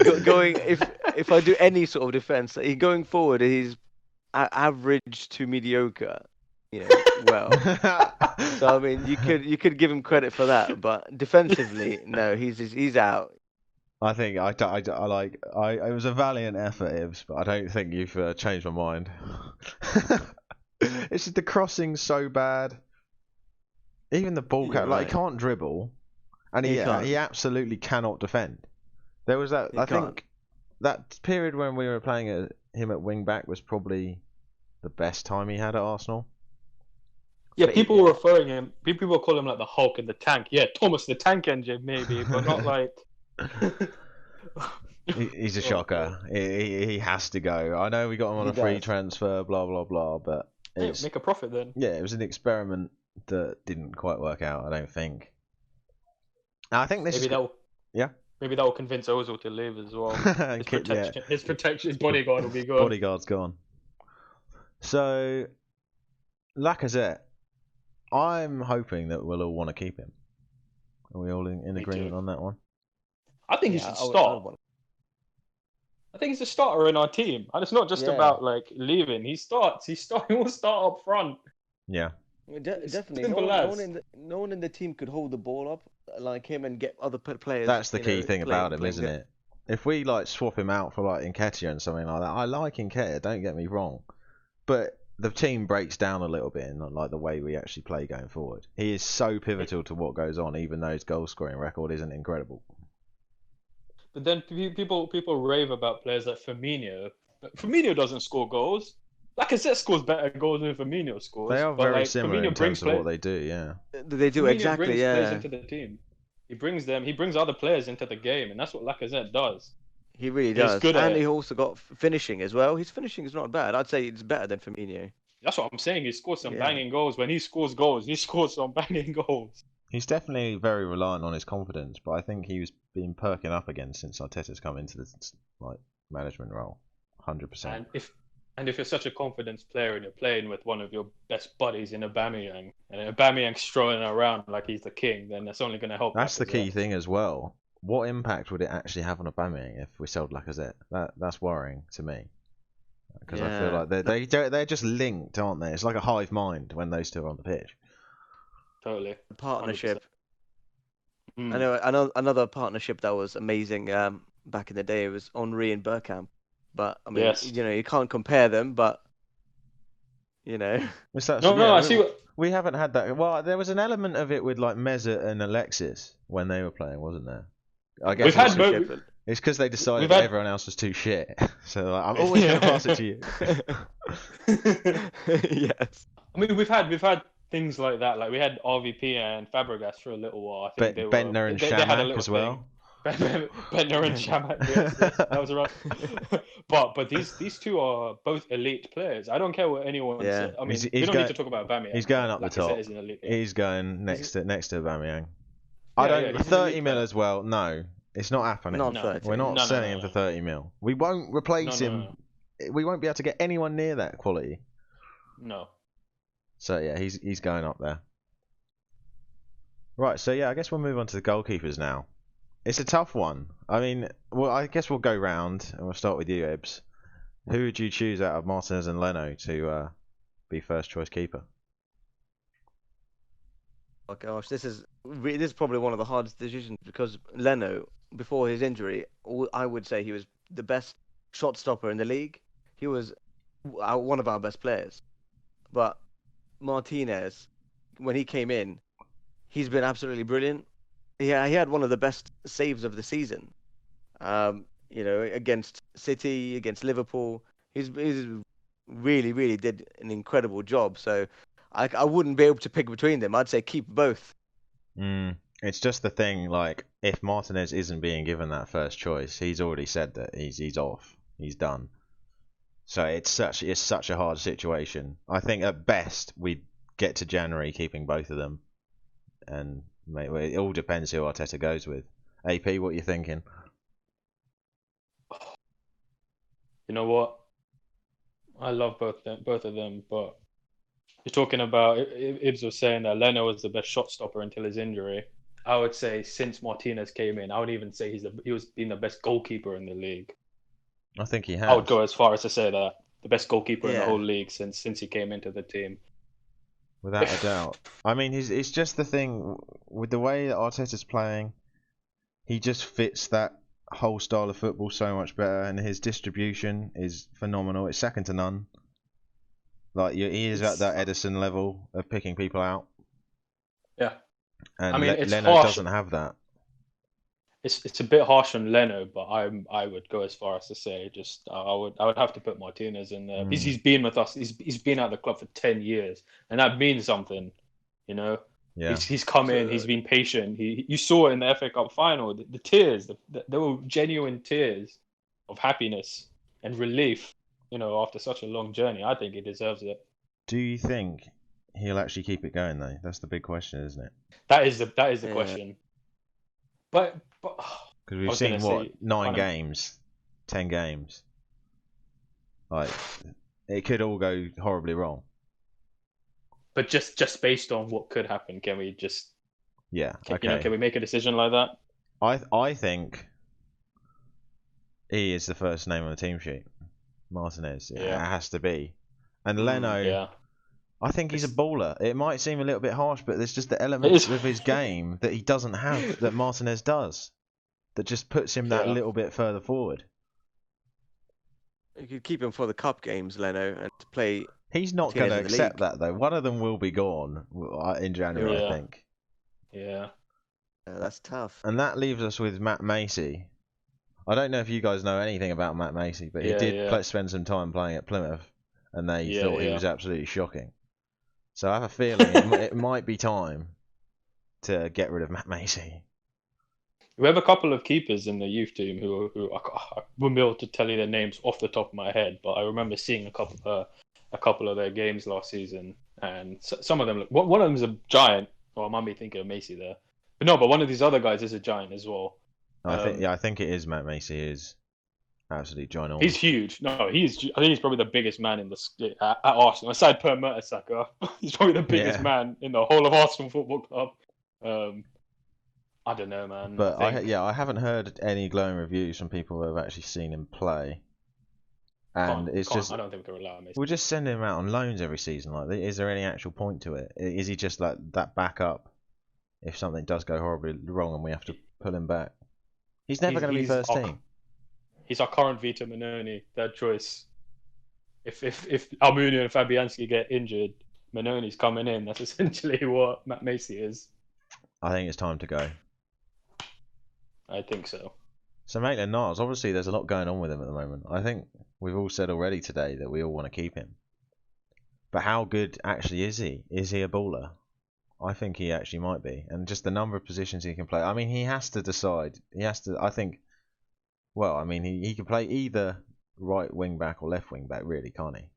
If I do any sort of defense, going forward, he's average to mediocre. You know, well. So I mean, you could give him credit for that, but defensively, no, he's out. I think it was a valiant effort, Ibbs, but I don't think you've changed my mind. It's just the crossing's so bad. Even the ball carrier, like, he can't dribble, and he absolutely cannot defend. There was that. I think that period when we were playing him at wing back was probably the best time he had at Arsenal. Yeah, people were referring him. People call him like the Hulk and the Tank. Yeah, Thomas the Tank Engine, maybe, but not like. He's a shocker. He has to go. I know we got him on a free transfer, blah blah blah, but make a profit then. Yeah, it was an experiment that didn't quite work out, I don't think. And I think this maybe that will convince Ozil to leave as well. His protection, his bodyguard will be gone. Bodyguard's gone. So, Lacazette, I'm hoping that we'll all want to keep him. Are we all in agreement on that one? I think he should start. I think he's a starter in our team, and it's not just about like leaving. He starts. He will start up front. Yeah. Definitely. No one in the team could hold the ball up like him and get other players. That's the key thing about him, isn't it? If we like swap him out for like Nketiah and something like that, I like Nketiah, don't get me wrong, but the team breaks down a little bit in like the way we actually play going forward. He is so pivotal to what goes on, even though his goal scoring record isn't incredible. But then people rave about players like Firmino. But Firmino doesn't score goals. Lacazette scores better goals than Firmino scores. They are but very like similar in Firmino brings terms of what they do. Yeah. They do Firmino exactly, brings players yeah. into the team. He brings other players into the game, and that's what Lacazette does. He really He's does. good at And it. he also got finishing as well. His finishing is not bad. I'd say it's better than Firmino. That's what I'm saying. He scores some Yeah. banging goals. When he scores goals, he scores some banging goals. He's definitely very reliant on his confidence, but I think he's been perking up again since Arteta's come into this management role. 100%. And if you're such a confidence player and you're playing with one of your best buddies in Aubameyang, and Aubameyang's strolling around like he's the king, then that's only going to help. That's the key Lacazette. thing as well. What impact would it actually have on Aubameyang if we sold Lacazette? That's worrying to me, because I feel like they're just linked, aren't they? It's like a hive mind when those two are on the pitch. Totally. Partnership. 100%. I know another partnership that was amazing back in the day was Henry and Bergkamp. But I mean, Yes. you can't compare them. But I see what. We haven't had that. Well, there was an element of it with like Mesut and Alexis when they were playing, wasn't there? I guess it's because they decided that everyone else was too shit. So like, I'm always going to pass it to you. Yes. I mean, we've had things like that. Like we had RVP and Fabregas for a little while. I think Bentner and Shamak as well. Bentner and Shamak, yes, that was right. but these two are both elite players. I don't care what anyone says. I mean, we don't need to talk about Aubameyang. He's going up the top. He's going next to Aubameyang. I don't. 30 mil as well. No, it's not happening. We're not selling him for 30 mil. We won't replace him. We won't be able to get anyone near that quality. No. So yeah, he's going up there. Right. So yeah, I guess we'll move on to the goalkeepers now. It's a tough one. I mean, well, I guess we'll go round and we'll start with you, Ibbs. Who would you choose out of Martinez and Leno to be first choice keeper? Oh gosh, this is probably one of the hardest decisions because Leno, before his injury, I would say he was the best shot stopper in the league. He was one of our best players. But Martinez, when he came in, he's been absolutely brilliant. Yeah, he had one of the best saves of the season. Against City, against Liverpool, he's really, really did an incredible job. So I wouldn't be able to pick between them. I'd say keep both. It's just the thing, like if Martinez isn't being given that first choice, he's already said that he's off, he's done. So it's such a hard situation. I think at best we'd get to January keeping both of them, and it all depends who Arteta goes with. AP, what are you thinking? You know what? I love both of them, but you're talking about Ibbs was saying that Leno was the best shot stopper until his injury. I would say since Martinez came in, I would even say he was being the best goalkeeper in the league. I think he has. I would go as far as to say that the best goalkeeper in the whole league since he came into the team. Without a doubt. I mean, it's just the thing with the way that Arteta's playing. He just fits that whole style of football so much better, and his distribution is phenomenal. It's second to none. Like he is at that Edison level of picking people out. Yeah, and I mean, Leno doesn't have that. It's a bit harsh on Leno, but I would go as far as to say I would have to put Martinez in there. He's been with us. He's been at the club for 10 years, and that means something, you know. Yeah. He's come in. He's been patient. You saw it in the FA Cup final. The tears. There were genuine tears of happiness and relief. You know, after such a long journey, I think he deserves it. Do you think he'll actually keep it going though? That's the big question, isn't it? That is the question. But because we've seen 9 games, 10 games. Like it could all go horribly wrong. But just based on what could happen, can we just can we make a decision like that? I think he is the first name on the team sheet. Martinez, it has to be. And Leno, I think he's a baller. It might seem a little bit harsh, but there's just the elements of his game that he doesn't have that Martinez does, that just puts him that little bit further forward. You could keep him for the cup games, Leno, and to play. He's not going to accept that though. One of them will be gone in January, I think. Yeah. That's tough. And that leaves us with Matt Macey. I don't know if you guys know anything about Matt Macy, but he did spend some time playing at Plymouth, and they thought he was absolutely shocking. So I have a feeling it might be time to get rid of Matt Macy. We have a couple of keepers in the youth team who I wouldn't be able to tell you their names off the top of my head, but I remember seeing a couple of their games last season, and some of them look. One of them is a giant. Well, I might be thinking of Macy there, but no. But one of these other guys is a giant as well. I think it is Matt Macy. He is absolutely ginormous. He's huge. No, I think he's probably the biggest man in at Arsenal. Aside Per Mertesacker, he's probably the biggest man in the whole of Arsenal Football Club. I don't know, man. But I haven't heard any glowing reviews from people who have actually seen him play. And I don't think we can rely on Macy. We'll just send him out on loans every season. Like, is there any actual point to it? Is he just like that backup if something does go horribly wrong and we have to pull him back? He's never going to be first team. He's our current Vito Mannone, third choice. If Almunia and Fabianski get injured, Mannoni's coming in. That's essentially what Matt Macy is. I think it's time to go. I think so. So Maitland-Niles, obviously there's a lot going on with him at the moment. I think we've all said already today that we all want to keep him. But how good actually is he? Is he a baller? I think he actually might be. And just the number of positions he can play. I mean, he has to decide. He can play either right wing back or left wing back, really, can't he?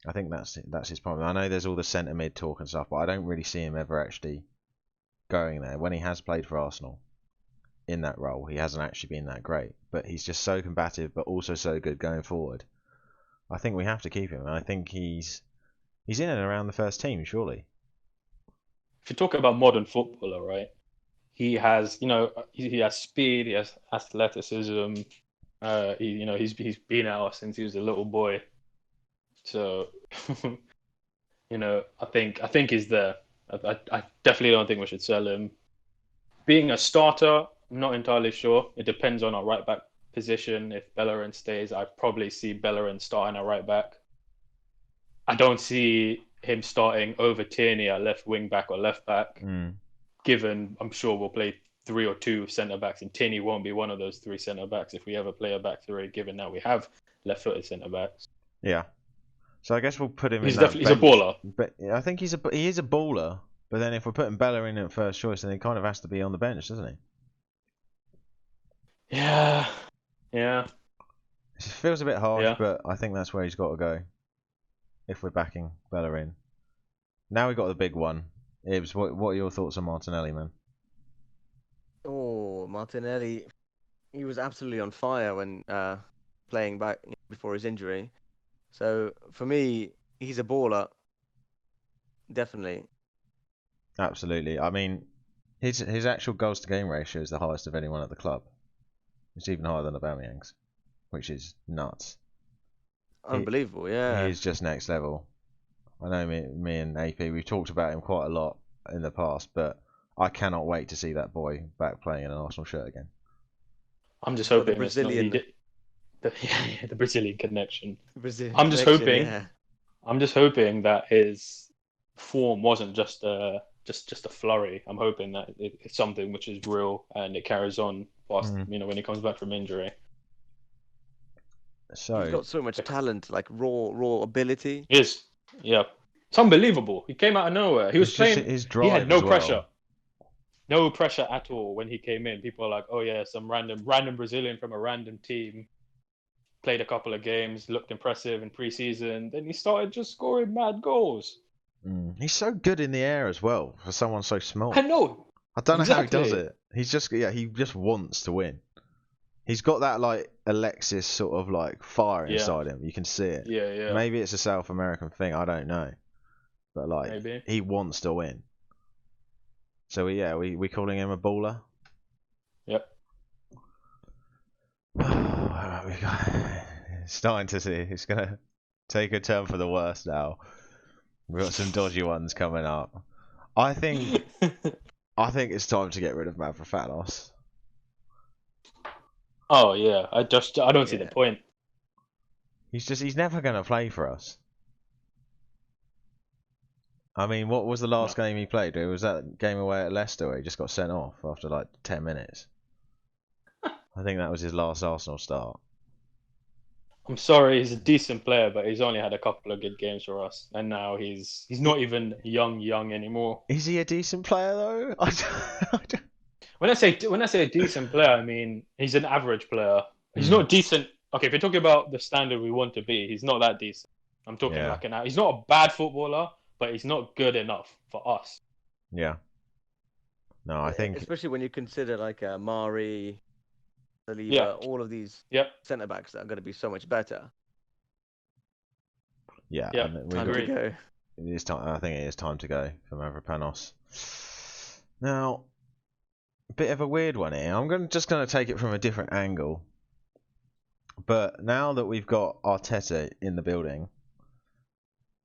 I think that's his problem. I know there's all the centre mid talk and stuff, but I don't really see him ever actually going there. When he has played for Arsenal in that role, he hasn't actually been that great, but he's just so combative but also so good going forward. I think we have to keep him, and I think he's in and around the first team, surely. If you talk about modern footballer, right, he has speed, he has athleticism, he's been at us since he was a little boy, so I think he's there. I definitely don't think we should sell him. Being a starter, I'm not entirely sure. It depends on our right back position. If Bellerin stays, I probably see Bellerin starting at right back. I don't see him starting over Tierney at left wing back or left back. Given I'm sure we'll play 3 or 2 centre backs, and Tierney won't be one of those 3 centre backs if we ever play a back 3. Given that we have left-footed centre backs. Yeah. So I guess we'll put him. He's a baller. But I think he is a baller. But then if we're putting Bellerin at first choice, then he kind of has to be on the bench, doesn't he? Yeah. It feels a bit harsh, but I think that's where he's got to go. If we're backing Bellerin. Now we've got the big one. Ibbs, what are your thoughts on Martinelli, man? Oh, Martinelli, he was absolutely on fire when playing back before his injury. So for me, he's a baller. Definitely. Absolutely. I mean, his actual goals to game ratio is the highest of anyone at the club. It's even higher than Aubameyang's, which is nuts. Unbelievable, yeah. He's just next level. I know me and AP, we've talked about him quite a lot in the past, but I cannot wait to see that boy back playing in an Arsenal shirt again. I'm just hoping the Brazilian, the Brazilian connection. I'm just hoping that his form wasn't just a flurry. I'm hoping that it's something which is real and it carries on past, when he comes back from injury. So he's got so much talent, like raw ability. He is, yeah. It's unbelievable. He came out of nowhere. He was playing. His drive he had no as well. pressure. No pressure at all when he came in. People are like, oh yeah, some random Brazilian from a random team. Played a couple of games, looked impressive in pre-season. Then he started just scoring mad goals. He's so good in the air as well for someone so small. I know. I don't know how he does it. He just wants to win. He's got that like Alexis sort of like fire inside him. You can see it. Yeah. Maybe it's a South American thing. I don't know. But like, maybe. He wants to win. So we calling him a baller. Yep. It's starting to see. It's gonna take a turn for the worse now. We've got some dodgy ones coming up. I think it's time to get rid of Mavropanos. Oh yeah, I don't see the point. He's never gonna play for us. I mean, what was the last game he played? It was that game away at Leicester where he just got sent off after like 10 minutes. I think that was his last Arsenal start. I'm sorry, he's a decent player, but he's only had a couple of good games for us, and now he's not even young anymore. Is he a decent player though? I don't- When I say a decent player, I mean he's an average player. He's Hmm. not decent. Okay, if you're talking about the standard we want to be, he's not that decent. I'm talking Yeah. like he's not a bad footballer, but he's not good enough for us. Yeah. No, I think. especially when you consider like Mari, Saliba, Yeah. all of these Yep. centre backs that are going to be so much better. Yeah. Yeah, And Time to Agreed. go. it is time. I think it is time to go for Mavropanos. Now, a bit of a weird one here. I'm just going to take it from a different angle. But now that we've got Arteta in the building,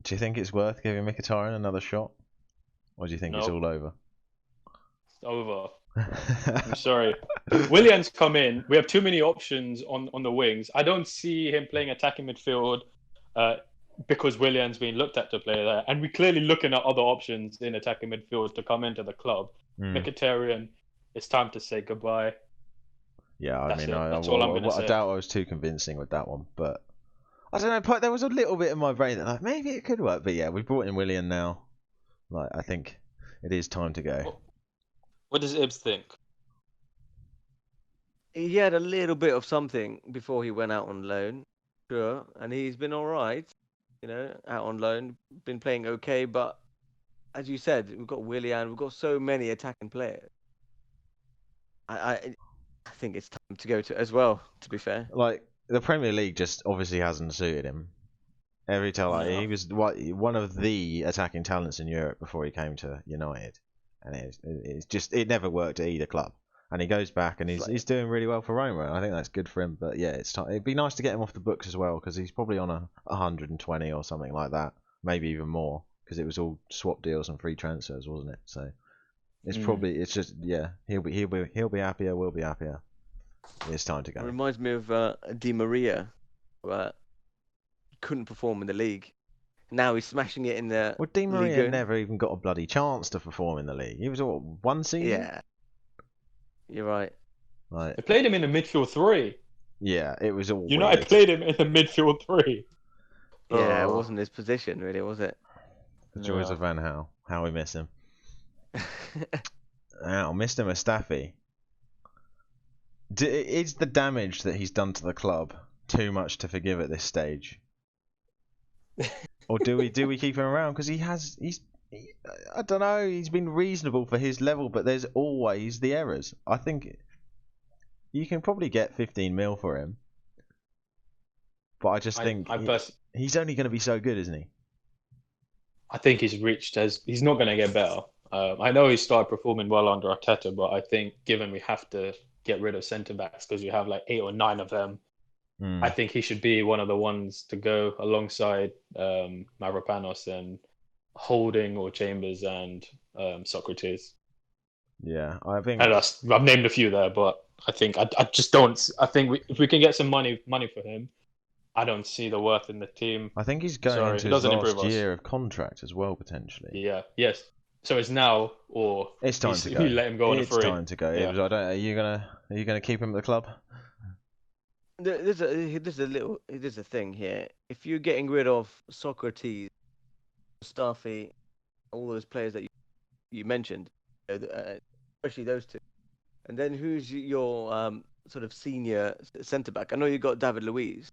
do you think it's worth giving Mkhitaryan another shot, or do you think it's No. all over? It's over. I'm sorry. Willian's come in. We have too many options on the wings. I don't see him playing attacking midfield because Willian's been looked at to play there. And we're clearly looking at other options in attacking midfield to come into the club. Mkhitaryan, it's time to say goodbye. Yeah, I That's mean, it. That's all I'm gonna I say. doubt I was too convincing with that one, but I don't know. There was a little bit in my brain that like maybe it could work, but yeah, we brought in Willian now. Like, I think it is time to go. What does Ibbs think? He had a little bit of something before he went out on loan, sure, and he's been all right. You know, out on loan, been playing okay, but as you said, we've got Willian, we've got so many attacking players. I think it's time to go to as well. To be fair, Like, the Premier League just obviously hasn't suited him. Every time, like, No. he was one of the attacking talents in Europe before he came to United, and it's just it never worked at either club. And he goes back and he's doing really well for Roma. I think that's good for him. But yeah, it's time. It'd be nice to get him off the books as well because he's probably on a 120 or something like that, maybe even more because it was all swap deals and free transfers, wasn't it? So it's probably it's just yeah he'll be happier. We'll be happier. It's time to it go. reminds me of Di Maria, but couldn't perform in the league. Now he's smashing it in the Well, Di Maria Liga. never even got a bloody chance to perform in the league. He was what, one season. Yeah, you're right. Like, They played him in the midfield three. yeah, it was all United weird. played him in the midfield three. Yeah, it Oh. wasn't his position, really, was it? The joys of Van Gaal. How we miss him. Now, Mr. Mustafi. Is the damage that he's done to the club too much to forgive at this stage? Or do we keep him around? Because I don't know, he's been reasonable for his level, but there's always the errors. I think you can probably get 15 mil for him. But I just think he's only going to be so good, isn't he? I think he's not going to get better. I know he started performing well under Arteta, but I think given we have to get rid of centre backs because we have like 8 or 9 of them, I think he should be one of the ones to go alongside Mavropanos and Holding or Chambers and Socrates. Yeah, I think I've named a few there, but I think I just don't. I think if we can get some money for him, I don't see the worth in the team. I think he's going into his last year of contract as well, potentially. Yeah. Yes. So it's now or it's time to go. You let him go on a free. It's time to go. Yeah. Are you gonna keep him at the club? There's a thing here. If you're getting rid of Socrates, Mustafi, all those players that you mentioned, especially those two, and then who's your sort of senior centre back? I know you got David Luiz.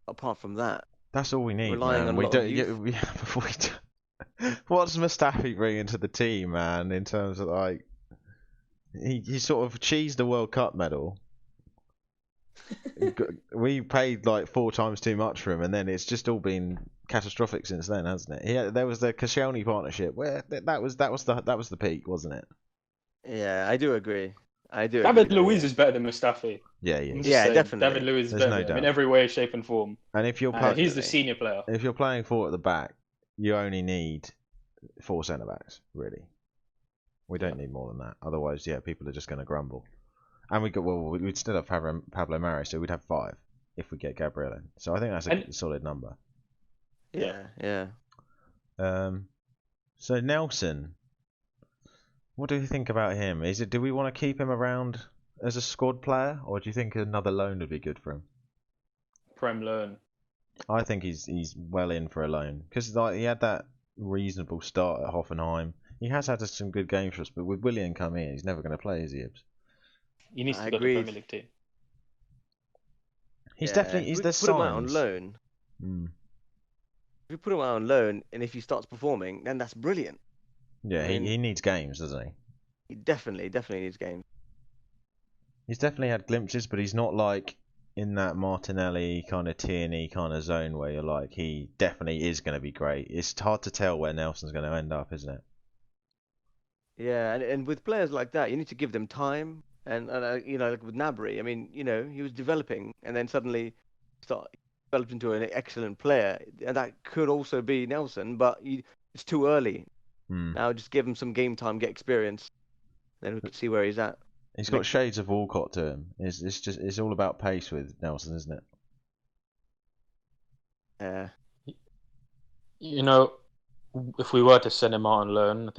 Apart from that, that's all we need. Relying man. on We a lot don't. of youth. What's Mustafi bringing to the team, man? In terms of like, he sort of cheesed the World Cup medal. We paid like 4 times too much for him, and then it's just all been catastrophic since then, hasn't it? There was the Koscielny partnership where that was the peak, wasn't it? Yeah, I do agree. David Luiz is better than Mustafi. Yeah, he is. Yeah, definitely. David Luiz is There's better no doubt. in every way, shape, and form. And if you're he's the senior player. If you're playing 4 at the back, you only need 4 centre backs, really. We don't need more than that. Otherwise, yeah, people are just going to grumble. And we'd still have Pablo Mari, so we'd have 5 if we get Gabriel in. So I think that's a solid number. Yeah. So Nelson, what do you think about him? Do we want to keep him around as a squad player, or do you think another loan would be good for him? Prem loan. I think he's well in for a loan because like he had that reasonable start at Hoffenheim. He has had some good games for us, but with Willian come in, he's never going to play, is he, Ibbs? He needs I to go to agreed. Premier League team. He's Yeah, definitely if we there's put him out on signs. loan, Mm. if we put him out on loan, and if he starts performing, then that's brilliant. Yeah, I mean, he needs games, doesn't he? he definitely needs games. He's definitely had glimpses, but he's not like in that Martinelli kind of Tierney kind of zone where you're like he definitely is going to be great. It's hard to tell where Nelson's going to end up, isn't it? Yeah, and with players like that, you need to give them time. And you know, like with Gnabry, I mean, you know, he was developing, and then suddenly developed into an excellent player, and that could also be Nelson, but it's too early. Hmm. Now just give him some game time, get experience, then we could see where he's at. He's got shades of Walcott to him. It's all about pace with Nelson, isn't it? Yeah. You know, if we were to send him out on loan,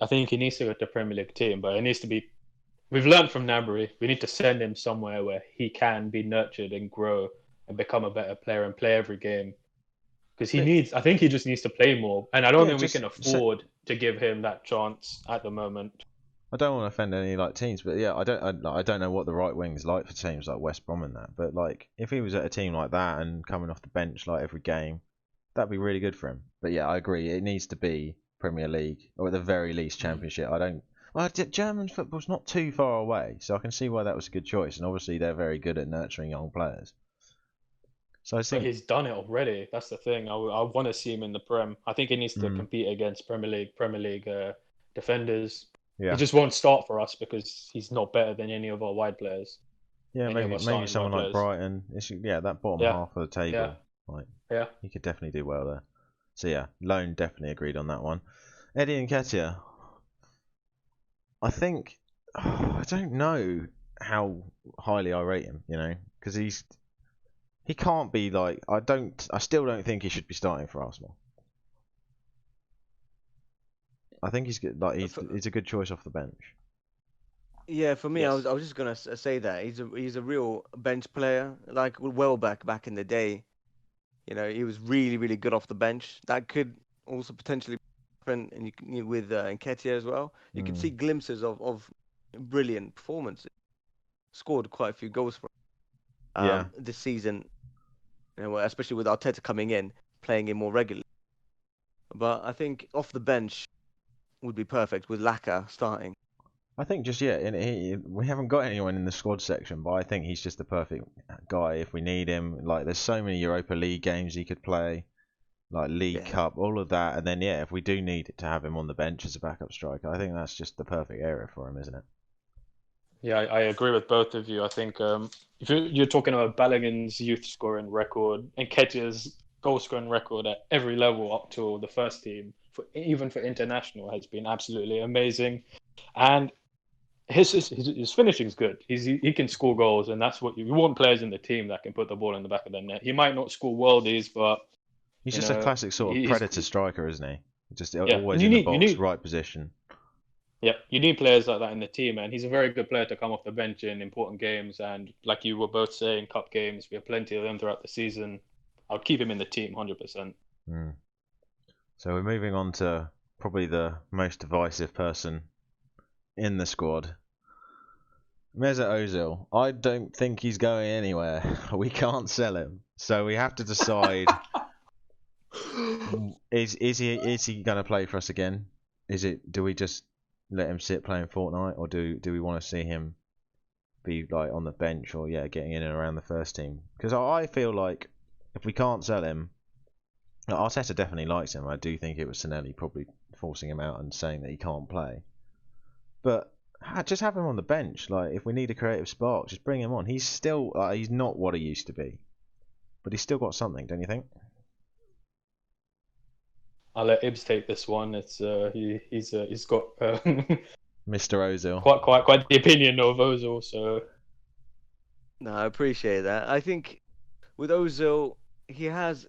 I think he needs to go to the Premier League team, but it needs to be. We've learned from Gnabry. We need to send him somewhere where he can be nurtured and grow and become a better player and play every game. Because I think he just needs to play more, and I don't think we can afford to give him that chance at the moment. I don't want to offend any like teams, but yeah, I don't know what the right wing is like for teams like West Brom and that. But like, if he was at a team like that and coming off the bench like every game, that'd be really good for him. But yeah, I agree. It needs to be Premier League or at the very least Championship. Well, German football's not too far away, so I can see why that was a good choice. And obviously, they're very good at nurturing young players. So I think he's done it already. That's the thing. I want to see him in the Prem. I think he needs to compete against Premier League defenders. Yeah. He just won't start for us because he's not better than any of our wide players. Yeah, maybe someone like Brighton. That bottom half of the table. He could definitely do well there. So yeah, loan definitely agreed on that one. Eddie Nketiah. I think I don't know how highly I rate him. You know, because he can't be like I still don't think he should be starting for Arsenal. I think he's good. Like he's a good choice off the bench. Yeah, for me, Yes. I was just gonna say that he's a real bench player. Like back in the day, you know, he was really good off the bench. That could also potentially happen, and with Nketiah as well. You could see glimpses of brilliant performances. Scored quite a few goals for this season, you know, especially with Arteta coming in, playing him more regularly. But I think off the bench would be perfect with Laka starting. I think we haven't got anyone in the squad section, but I think he's just the perfect guy if we need him. Like, there's so many Europa League games he could play, like League Cup, all of that, and then if we do need to have him on the bench as a backup striker, I think that's just the perfect area for him, isn't it? Yeah, I agree with both of you. I think if you're talking about Balogun's youth scoring record and Nketiah's goal scoring record at every level up to the first team, even for international, has been absolutely amazing, and his finishing's good. He can score goals, and that's what you want players in the team that can put the ball in the back of the net. He might not score worldies, but he's just a classic sort of predator striker, isn't he? Just always in the box, right position. Yeah, you need players like that in the team, and he's a very good player to come off the bench in important games. And like you were both saying, cup games, we have plenty of them throughout the season. I'll keep him in the team, 100%. So we're moving on to probably the most divisive person in the squad. Mesut Ozil. I don't think he's going anywhere. We can't sell him, so we have to decide: is he going to play for us again? Do we just let him sit playing Fortnite, or do we want to see him be like on the bench or getting in and around the first team? Because I feel like if we can't sell him, Arteta definitely likes him. I do think it was Sanllehi probably forcing him out and saying that he can't play, but just have him on the bench. Like, if we need a creative spark, just bring him on. He's still he's not what he used to be, but he's still got something, don't you think? I'll let Ibbs take this one. It's he's got Mr. Ozil. Quite the opinion of Ozil. So no, I appreciate that. I think with Ozil, he has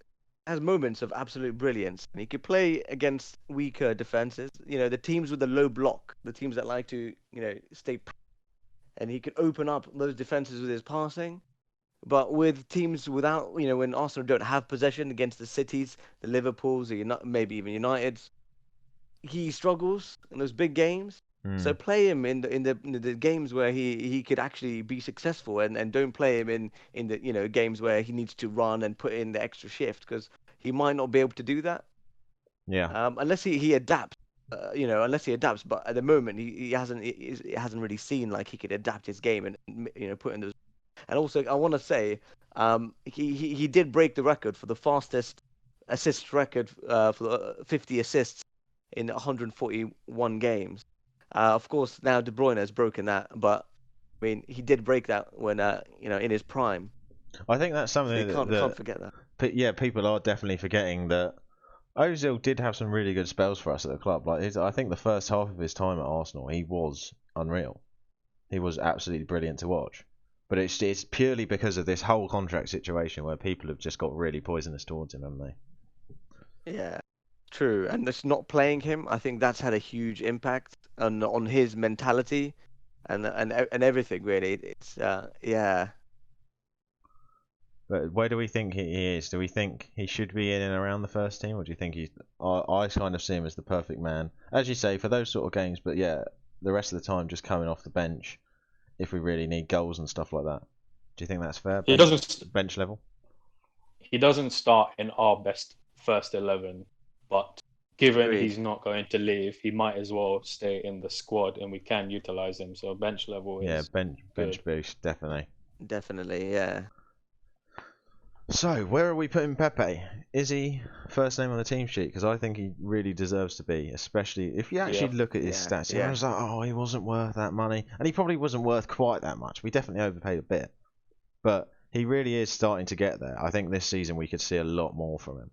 moments of absolute brilliance. He could play against weaker defenses. You know, the teams with the low block, the teams that like to stay and he could open up those defenses with his passing. But with teams without, when Arsenal don't have possession against the Cities, the Liverpools, maybe even Uniteds, he struggles in those big games. So play him in the games where he could actually be successful, and don't play him in the games where he needs to run and put in the extra shift, because he might not be able to do that. Yeah. Unless he adapts. Unless he adapts, but at the moment he hasn't really seen like he could adapt his game and put in those. And also, I want to say, he did break the record for the fastest assist record for the 50 assists in 141 games. Of course, now De Bruyne has broken that, but I mean, he did break that when in his prime. I think that's So something you can't forget that. yeah, people are definitely forgetting that Ozil did have some really good spells for us at the club. Like I think the first half of his time at Arsenal, he was unreal. He was absolutely brilliant to watch. But it's purely because of this whole contract situation where people have just got really poisonous towards him, haven't they? Yeah, true. And just not playing him, I think that's had a huge impact on his mentality and everything really. It's yeah. But where do we think he is? Do we think he should be in and around the first team, or do you think he's? I kind of see him as the perfect man, as you say, for those sort of games. But yeah, the rest of the time just coming off the bench, if we really need goals and stuff like that. Do you think that's fair? He doesn't. Bench level. He doesn't start in our best first 11, but given Agreed. he's not going to leave, he might as well stay in the squad, and we can utilize him. So bench level is bench boost definitely. Definitely, yeah. So, where are we putting Pepe? Is he first name on the team sheet? Because I think he really deserves to be, especially if you actually look at his stats. Everyone's like, oh, he wasn't worth that money. And he probably wasn't worth quite that much. We definitely overpaid a bit. But he really is starting to get there. I think this season we could see a lot more from him.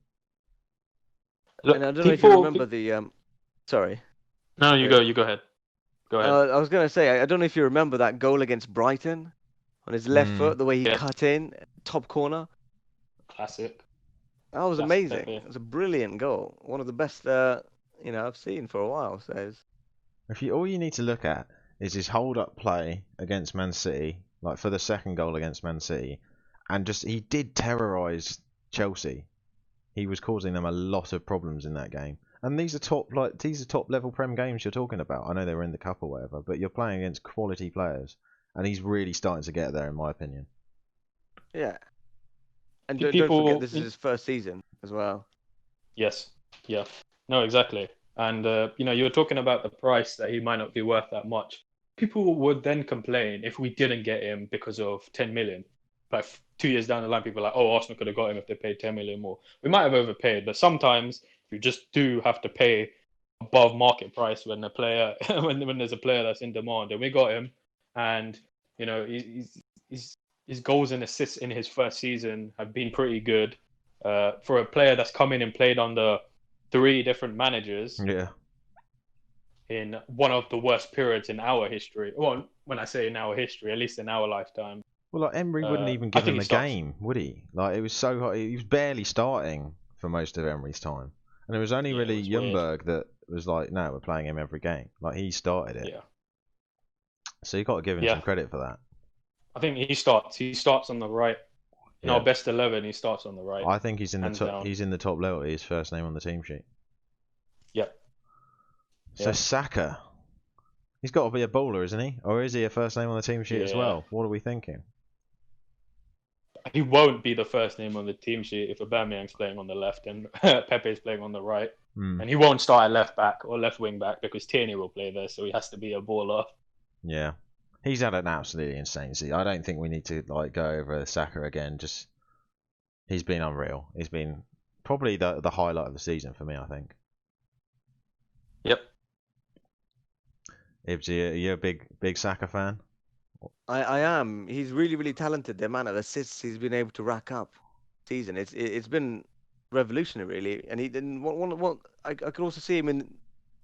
Look, and I don't know if you remember the... Sorry. No, you go ahead. Go ahead. I was going to say, I don't know if you remember that goal against Brighton on his left foot, the way he cut in, top corner. Classic. That was Classic amazing. Pepe. It was a brilliant goal. One of the best, I've seen for a while. So all you need to look at is his hold-up play against Man City, like for the second goal against Man City, and just he did terrorise Chelsea. He was causing them a lot of problems in that game. And these are top level Prem games you're talking about. I know they were in the cup or whatever, but you're playing against quality players, and he's really starting to get there, in my opinion. Yeah. And don't forget, this is his first season as well. Yes. Yeah. No, exactly. And you were talking about the price that he might not be worth that much. People would then complain if we didn't get him because of 10 million. Like 2 years down the line, people are like, oh, Arsenal could have got him if they paid 10 million more. We might have overpaid, but sometimes you just do have to pay above market price when the player when there's a player that's in demand. And we got him, and his goals and assists in his first season have been pretty good. For a player that's come in and played under 3 different managers. Yeah. In one of the worst periods in our history. Well, when I say in our history, at least in our lifetime. Well, like Emery wouldn't even give him a game, would he? Like it was so hot. He was barely starting for most of Emery's time, and it was only really Ljungberg that was like, no, we're playing him every game. Like he started it. Yeah. So you got to give him some credit for that. I think he starts on the right. In our best 11, he starts on the right. I think he's in the top. Down. He's in the top level. His first name on the team sheet. Yep. So Saka, he's got to be a baller, isn't he? Or is he a first name on the team sheet as well? What are we thinking? He won't be the first name on the team sheet if Aubameyang's playing on the left and Pepe's playing on the right. And he won't start at left back or left wing back because Tierney will play there, so he has to be a baller. Yeah. He's had an absolutely insane season. I don't think we need to go over Saka again. Just he's been unreal. He's been probably the highlight of the season for me, I think. Yep. Ibbs, are you a big Saka fan? I am. He's really, really talented. The amount of assists he's been able to rack up season. It's been revolutionary, really. And he didn't. I could also see him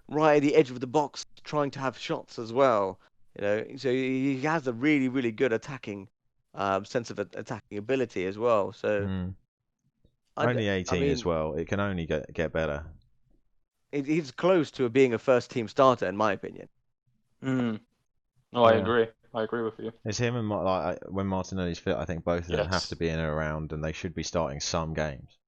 right at the edge of the box, trying to have shots as well. So he has a really, really good attacking sense of attacking ability as well. So only 18 as well. It can only get better. He's close to being a first team starter, in my opinion. No, I agree. I agree with you. It's him and when Martinelli's fit, I think both of them have Yes. to be in and around, and they should be starting some games.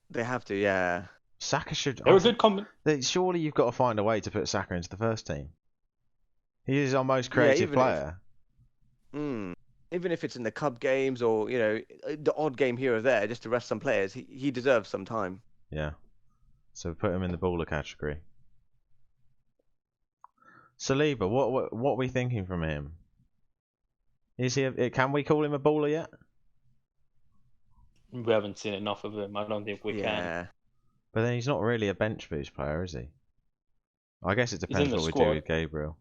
They have to, yeah. Saka should. They're a good Surely you've got to find a way to put Saka into the first team. He is our most Yeah, creative even player. Even if it's in the cup games or the odd game here or there, just to rest some players, he deserves some time. Yeah. So put him in the baller category. Saliba, what are we thinking from him? Is he? Can we call him a baller yet? We haven't seen enough of him. I don't think we can. Yeah. But then he's not really a bench boost player, is he? I guess it depends the what we squad. do with Gabriel.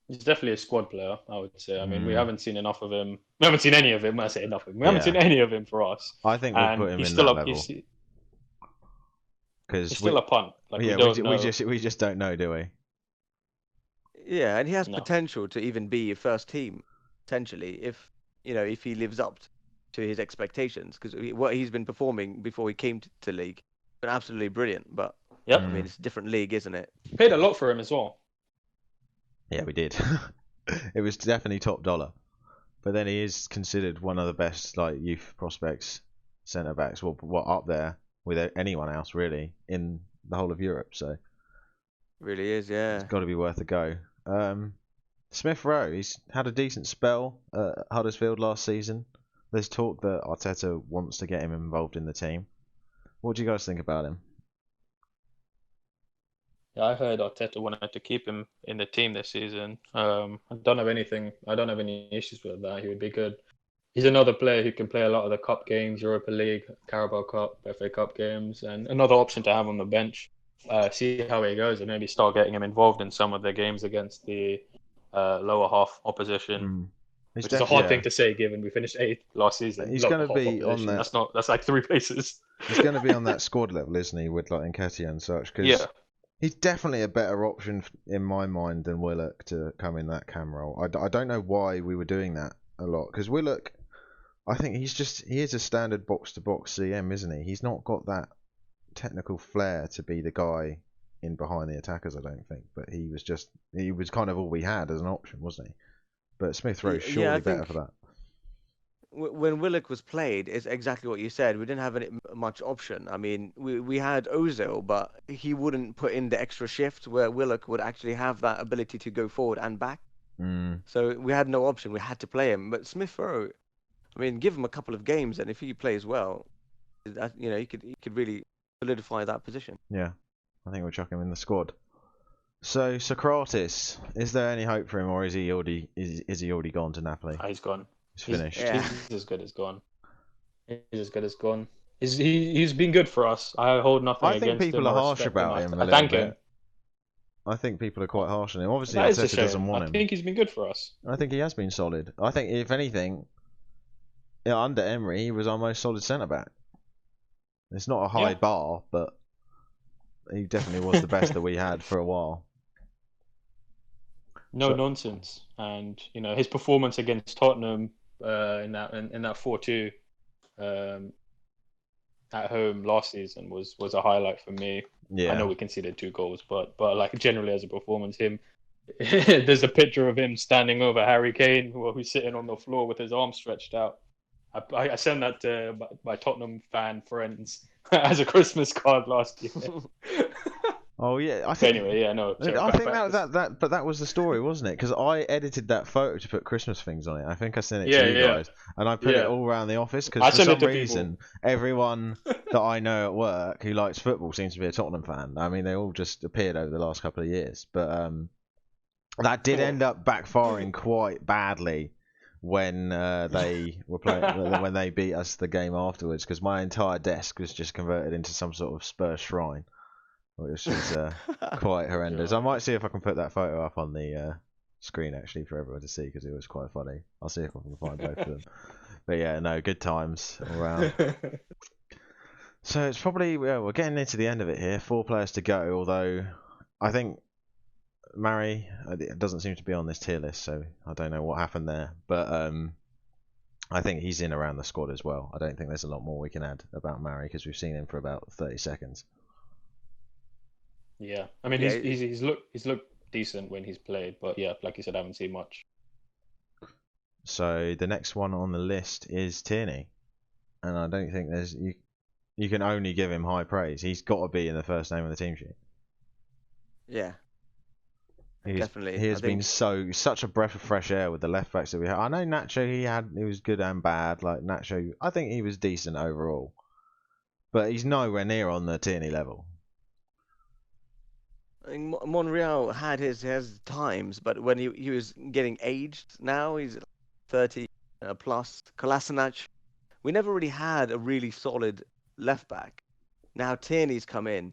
He's definitely a squad player, I would say. I mean, we Mm. haven't seen enough of him. We haven't seen any of him. I say enough of him. We haven't Yeah. seen any of him for us. I think we'll And put him he's in still that a level. he's still a punt. Like, yeah, we don't know. we just don't know, do we? Yeah, and he has No. potential to even be a first team, potentially, if he lives up to his expectations. Because what he's been performing before he came to league, been absolutely brilliant. But Yep. I mean, it's a different league, isn't it? Paid a lot for him as well. Yeah, we did. It was definitely top dollar. But then he is considered one of the best youth prospects, centre backs. Well, up there with anyone else really in the whole of Europe. So Really is, yeah. it's got to be worth a go. Smith Rowe, he's had a decent spell at Huddersfield last season. There's talk that Arteta wants to get him involved in the team. What do you guys think about him? Yeah, I heard Arteta wanted to keep him in the team this season. I don't have any issues with that. He would be good. He's another player who can play a lot of the cup games, Europa League, Carabao Cup, FA Cup games, and another option to have on the bench. See how he goes, and maybe start getting him involved in some of the games against the lower half opposition. Which is a hard thing to say, given we finished 8th last season. He's going to be on that. That's like 3 places. He's going to be on that squad level, isn't he, with Nketiah and such? Cause he's definitely a better option in my mind than Willock to come in that cam role. I don't know why we were doing that a lot, because Willock, I think he is a standard box to box CM, isn't he? He's not got that technical flair to be the guy in behind the attackers, I don't think. But he was kind of all we had as an option, wasn't he? But Smith Rowe's surely better for that. When Willock was played, it's exactly what you said. We didn't have much option. I mean, we had Ozil, but he wouldn't put in the extra shift where Willock would actually have that ability to go forward and back. So we had no option. We had to play him. But Smith Rowe, I mean, give him a couple of games, and if he plays well, he could really solidify that position. Yeah, I think we'll chuck him in the squad. So Socrates, is there any hope for him, or is he already gone to Napoli? He's gone. He's finished. He's as good as gone. He's as good as gone. He's been good for us. I hold nothing against him. I think people are harsh about him a little bit. I think people are quite harsh on him. Obviously, Arteta doesn't want him. I think he's been good for us. I think he has been solid. I think, if anything, under Emery, he was our most solid centre-back. It's not a high bar, but he definitely was the best that we had for a while. Nonsense. And, his performance against Tottenham in that 4-2 at home last season was a highlight for me. Yeah. I know we conceded 2 goals, but generally as a performance, there's a picture of him standing over Harry Kane, who's sitting on the floor with his arms stretched out. I sent that to my Tottenham fan friends as a Christmas card last year. Oh yeah, I think. Anyway, yeah, no. I think but that was the story, wasn't it? Because I edited that photo to put Christmas things on it. I think I sent it to you guys, and I put it all around the office because for some reason everyone that I know at work who likes football seems to be a Tottenham fan. I mean, they all just appeared over the last couple of years, but that did end up backfiring quite badly when they were playing when they beat us the game afterwards, because my entire desk was just converted into some sort of Spurs shrine, which is quite horrendous. I might see if I can put that photo up on the screen actually for everyone to see, because it was quite funny. I'll see if I can find both of them. But yeah, no, good times all around. So it's probably, we're getting into the end of it here. 4 players to go, although I think Murray doesn't seem to be on this tier list, so I don't know what happened there. But I think he's in around the squad as well. I don't think there's a lot more we can add about Murray, because we've seen him for about 30 seconds. Yeah, I mean, he's looked decent when he's played. But yeah, like you said, I haven't seen much. So the next one on the list is Tierney, and I don't think there's you can only give him high praise. He's got to be in the first name on the team sheet. Yeah, He definitely. has been such a breath of fresh air with the left backs that we have. I know Nacho, he was good and bad. Like Nacho, I think he was decent overall, but he's nowhere near on the Tierney level. I think Monreal had his times, but when he was getting aged, now he's 30 plus. Kolasinac, we never really had a really solid left back. Now Tierney's come in,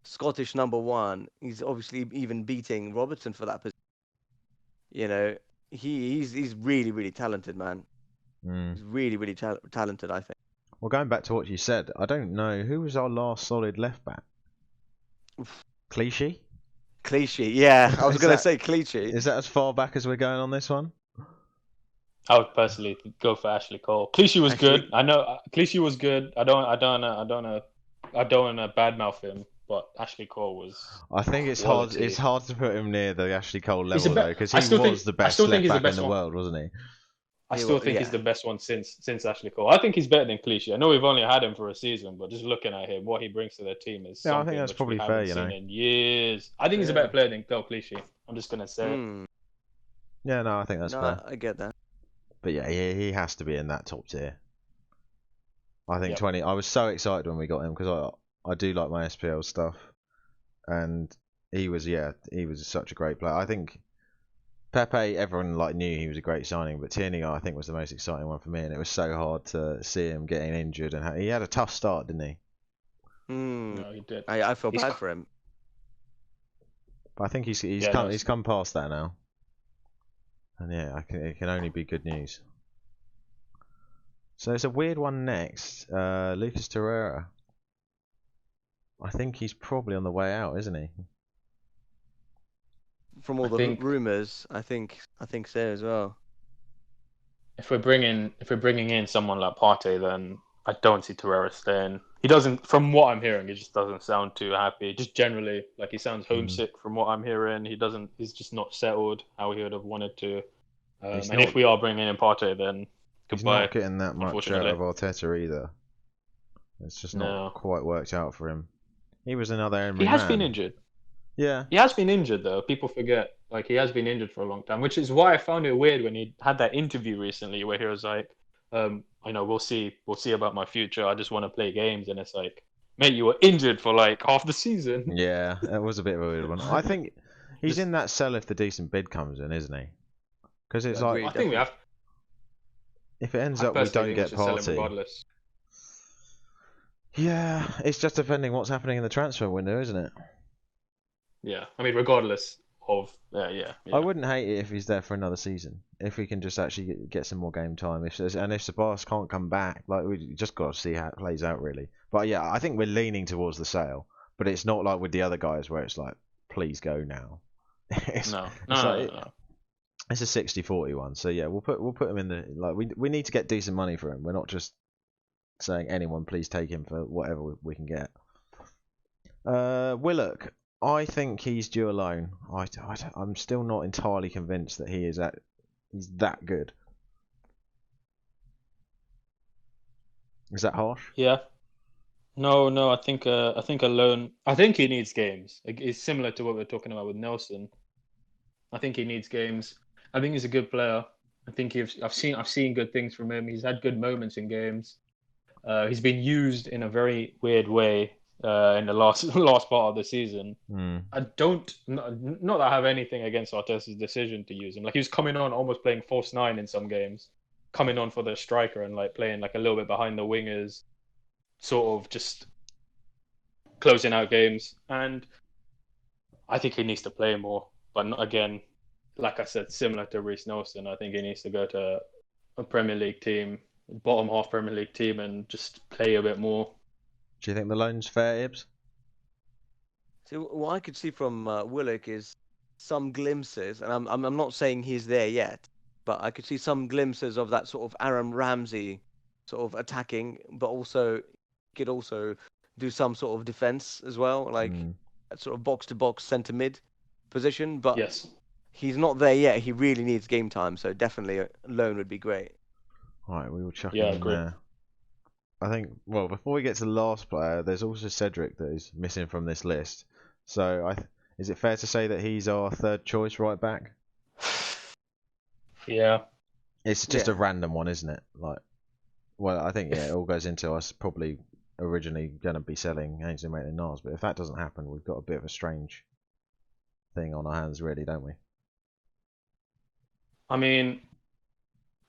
Scottish #1. He's obviously even beating Robertson for that position. You know, he's really really talented, man. He's really really talented, I think. Well, going back to what you said, I don't know who was our last solid left back. Clichy? Clichy, yeah. I was going to say Clichy. Is that as far back as we're going on this one? I would personally go for Ashley Cole. Clichy was good. I know Clichy was good. I don't want to badmouth him, but Ashley Cole was. I think it's quality. hard. It's hard to put him near the Ashley Cole level though, because he was the best left back the in the world, wasn't he? I still think he's the best one since Ashley Cole. I think he's better than Clichy. I know we've only had him for a season, but just looking at him, what he brings to the team is something I think that's probably we fair. haven't seen in years. I think he's a better player than Clichy. I'm just gonna say it. Yeah, no, I think that's fair. I get that. But yeah, he has to be in that top tier. I think 20. I was so excited when we got him because I do like my SPL stuff, and he was such a great player. I think Pepe, everyone knew he was a great signing, but Tierney I think was the most exciting one for me, and it was so hard to see him getting injured, and he had a tough start, didn't he? No, he did. I feel bad for him. But I think he's come past that now. And yeah, it can only be good news. So it's a weird one next. Lucas Torreira. I think he's probably on the way out, isn't he? From all the rumours, I think so as well. If we're bringing in someone like Partey, then I don't see Torreira staying. He doesn't, from what I'm hearing, he just doesn't sound too happy. Just generally, he sounds homesick from what I'm hearing. He's just not settled how he would have wanted to. If we are bringing in Partey, then goodbye. He's not getting that much out of Arteta either. It's just not quite worked out for him. He was another Emery man. He has been injured. Yeah. He has been injured though. People forget. He has been injured for a long time, which is why I found it weird when he had that interview recently where he was like, we'll see about my future. I just want to play games, and it's like, mate, you were injured for half the season. Yeah, that was a bit of a weird one. I think he's in that cell if the decent bid comes in, isn't he? Because it's I think we have. If it ends up we don't get Partey. Yeah, it's just depending what's happening in the transfer window, isn't it? Yeah, I mean, regardless of yeah. I wouldn't hate it if he's there for another season. If we can just actually get some more game time. If Sabas can't come back, we just got to see how it plays out, really. But yeah, I think we're leaning towards the sale. But it's not like with the other guys where it's like, please go now. No. It's a 60-40 one. So yeah, we'll put him in the we need to get decent money for him. We're not just saying anyone please take him for whatever we can get. Willock. I think he's due a loan. I'm still not entirely convinced that he's that good. Is that harsh? Yeah. No. I think a loan. I think he needs games. It's similar to what we're talking about with Nelson. I think he needs games. I think he's a good player. I think I've seen good things from him. He's had good moments in games. He's been used in a very weird way. In the last part of the season, I don't not that I have anything against Arteta's decision to use him. He was coming on almost playing false 9 in some games, coming on for the striker and playing a little bit behind the wingers, sort of just closing out games. And I think he needs to play more. But again, like I said, similar to Reece Nelson, I think he needs to go to a Premier League team, bottom half Premier League team, and just play a bit more. Do you think the loan's fair, Ibbs? So what I could see from Willock is some glimpses, and I'm not saying he's there yet, but I could see some glimpses of that sort of Aaron Ramsey sort of attacking, but could also do some sort of defense as well, that sort of box to box centre mid position, but Yes. he's not there yet. He really needs game time, so definitely a loan would be great. All right, we will chuck Yeah, him in agree. there. I think, well, before we get to the last player, there's also Cedric that is missing from this list. So, is it fair to say that he's our third choice right back? Yeah. It's just a Yeah. random one, isn't it? Like, well, I think it all goes into us probably originally going to be selling Ainsley Maitland-Niles, but if that doesn't happen, we've got a bit of a strange thing on our hands, really, don't we? I mean,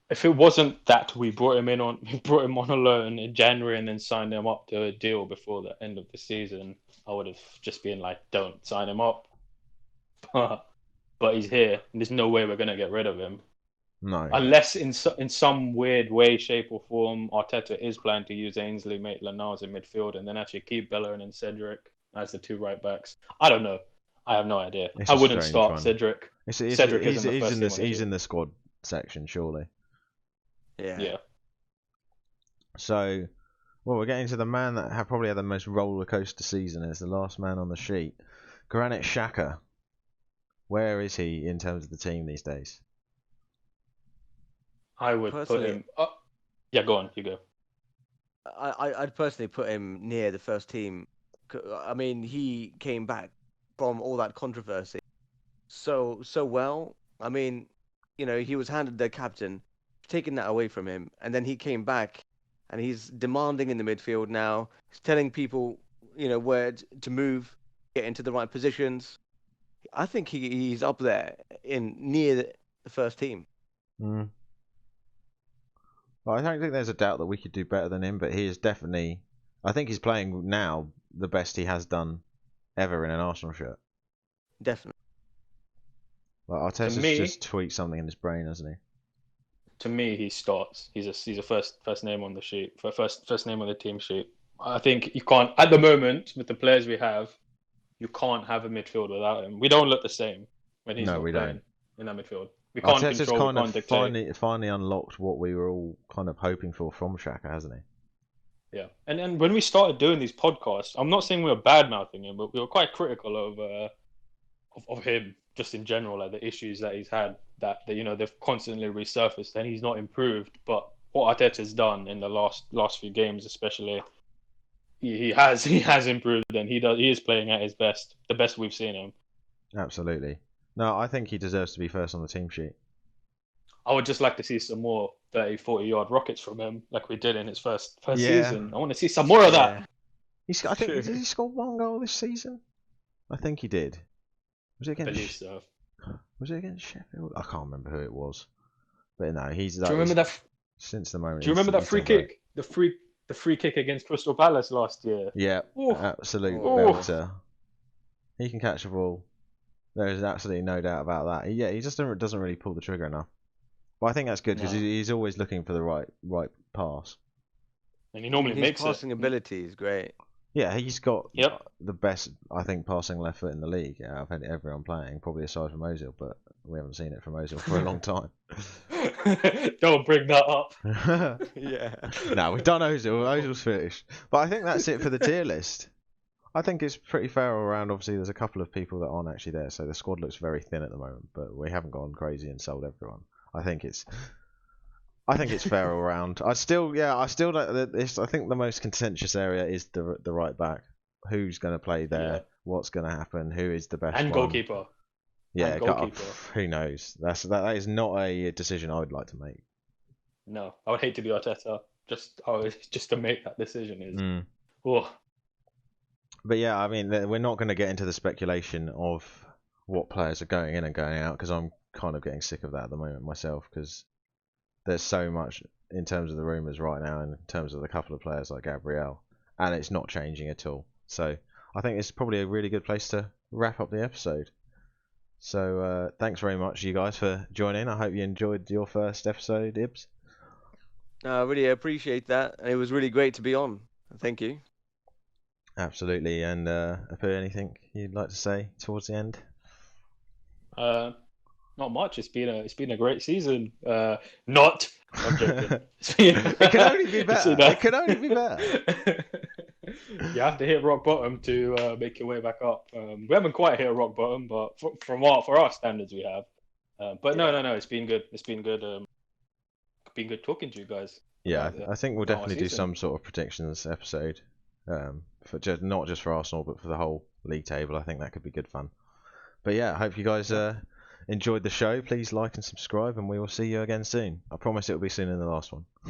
if it wasn't that we brought him on a loan in January and then signed him up to a deal before the end of the season, I would have just been like, don't sign him up. But he's here, and there's no way we're gonna get rid of him. No. Unless in some weird way, shape, or form, Arteta is planning to use Ainsley Maitland-Niles in midfield and then actually keep Bellerin and Cedric as the two right backs. I don't know. I have no idea. It's I a wouldn't strange start one. Cedric. Cedric isn't the first team on the he's sheet. in the squad section, surely. Yeah. So, well, we're getting to the man that probably had the most roller coaster season. Is the last man on the sheet, Granit Xhaka. Where is he in terms of the team these days? I would put Personally- him. Yeah, go on. You go. I'd personally put him near the first team. I mean, he came back from all that controversy so well. I mean, he was handed the captain, taking that away from him, and then he came back, and he's demanding in the midfield now. He's telling people, where to move, get into the right positions. I think he's up there near the first team. Well, I don't think there's a doubt that we could do better than him, but he is definitely. I think he's playing now the best he has done ever in an Arsenal shirt. Definitely. Like Arteta's me- just tweaked something in his brain, hasn't he? To me, he starts. He's a first name on the sheet. First name on the team sheet. I think you can't at the moment with the players we have. You can't have a midfield without him. We don't look the same when he's No, not we playing don't. in that midfield. We can't Arteta's control. kind We of can't dictate. finally unlocked what we were all kind of hoping for from Xhaka, hasn't he? Yeah, and when we started doing these podcasts, I'm not saying we were bad mouthing him, but we were quite critical of him just in general, like the issues that he's had that they've constantly resurfaced, and he's not improved. But what Arteta's done in the last few games, especially, he has improved, and he is playing at his best, the best we've seen him. Absolutely. No, I think he deserves to be first on the team sheet. I would just like to see some more 30, 40-yard rockets from him, like we did in his first Yeah. season. I want to see some more of that. I think did he score one goal this season? I think he did. Was it I against? believe so. Was it against Sheffield? I can't remember who it was. But no, he's. Do you remember that? Since the moment. Do you remember that free he's done great. kick? The free kick against Crystal Palace last year. Yeah, Ooh. absolute Ooh. belter. He can catch a ball. There is absolutely no doubt about that. He just doesn't really pull the trigger enough. But I think that's good because No. he's always looking for the right pass. And he normally His makes passing it. ability is great. Yeah, he's got Yep. the best, I think, passing left foot in the league out of everyone playing, probably aside from Ozil, but we haven't seen it from Ozil for a long time. Don't bring that up. Yeah. No, we've done Ozil. Ozil's finished. But I think that's it for the tier list. I think it's pretty fair all around. Obviously, there's a couple of people that aren't actually there, so the squad looks very thin at the moment. But we haven't gone crazy and sold everyone. I think it's fair all around. I still don't. I think the most contentious area is the right back. Who's going to play there? Yeah. What's going to happen? Who is the best And one? goalkeeper. Yeah, And goalkeeper. who knows? That is not a decision I would like to make. No, I would hate to be Arteta. Just to make that decision is. Oh, But yeah, I mean, we're not going to get into the speculation of what players are going in and going out because I'm kind of getting sick of that at the moment myself because there's so much in terms of the rumours right now and in terms of the couple of players like Gabriel, and it's not changing at all. So I think it's probably a really good place to wrap up the episode. So thanks very much, you guys, for joining. I hope you enjoyed your first episode, Ibbs. I really appreciate that. And it was really great to be on. Thank you. Absolutely. And Apu, anything you'd like to say towards the end? not much. It's been a great season. Not. I'm joking. It can only be better. It can only be better. You have to hit rock bottom to make your way back up. We haven't quite hit rock bottom, but for our standards, we have. But no, it's been good. It's been good. Been good talking to you guys. Yeah, about I think we'll our definitely do season. some sort of predictions episode, for not just for Arsenal but for the whole league table. I think that could be good fun. But yeah, I hope you guys enjoyed the show. Please like and subscribe, and we will see you again soon. I promise it will be sooner than the last one.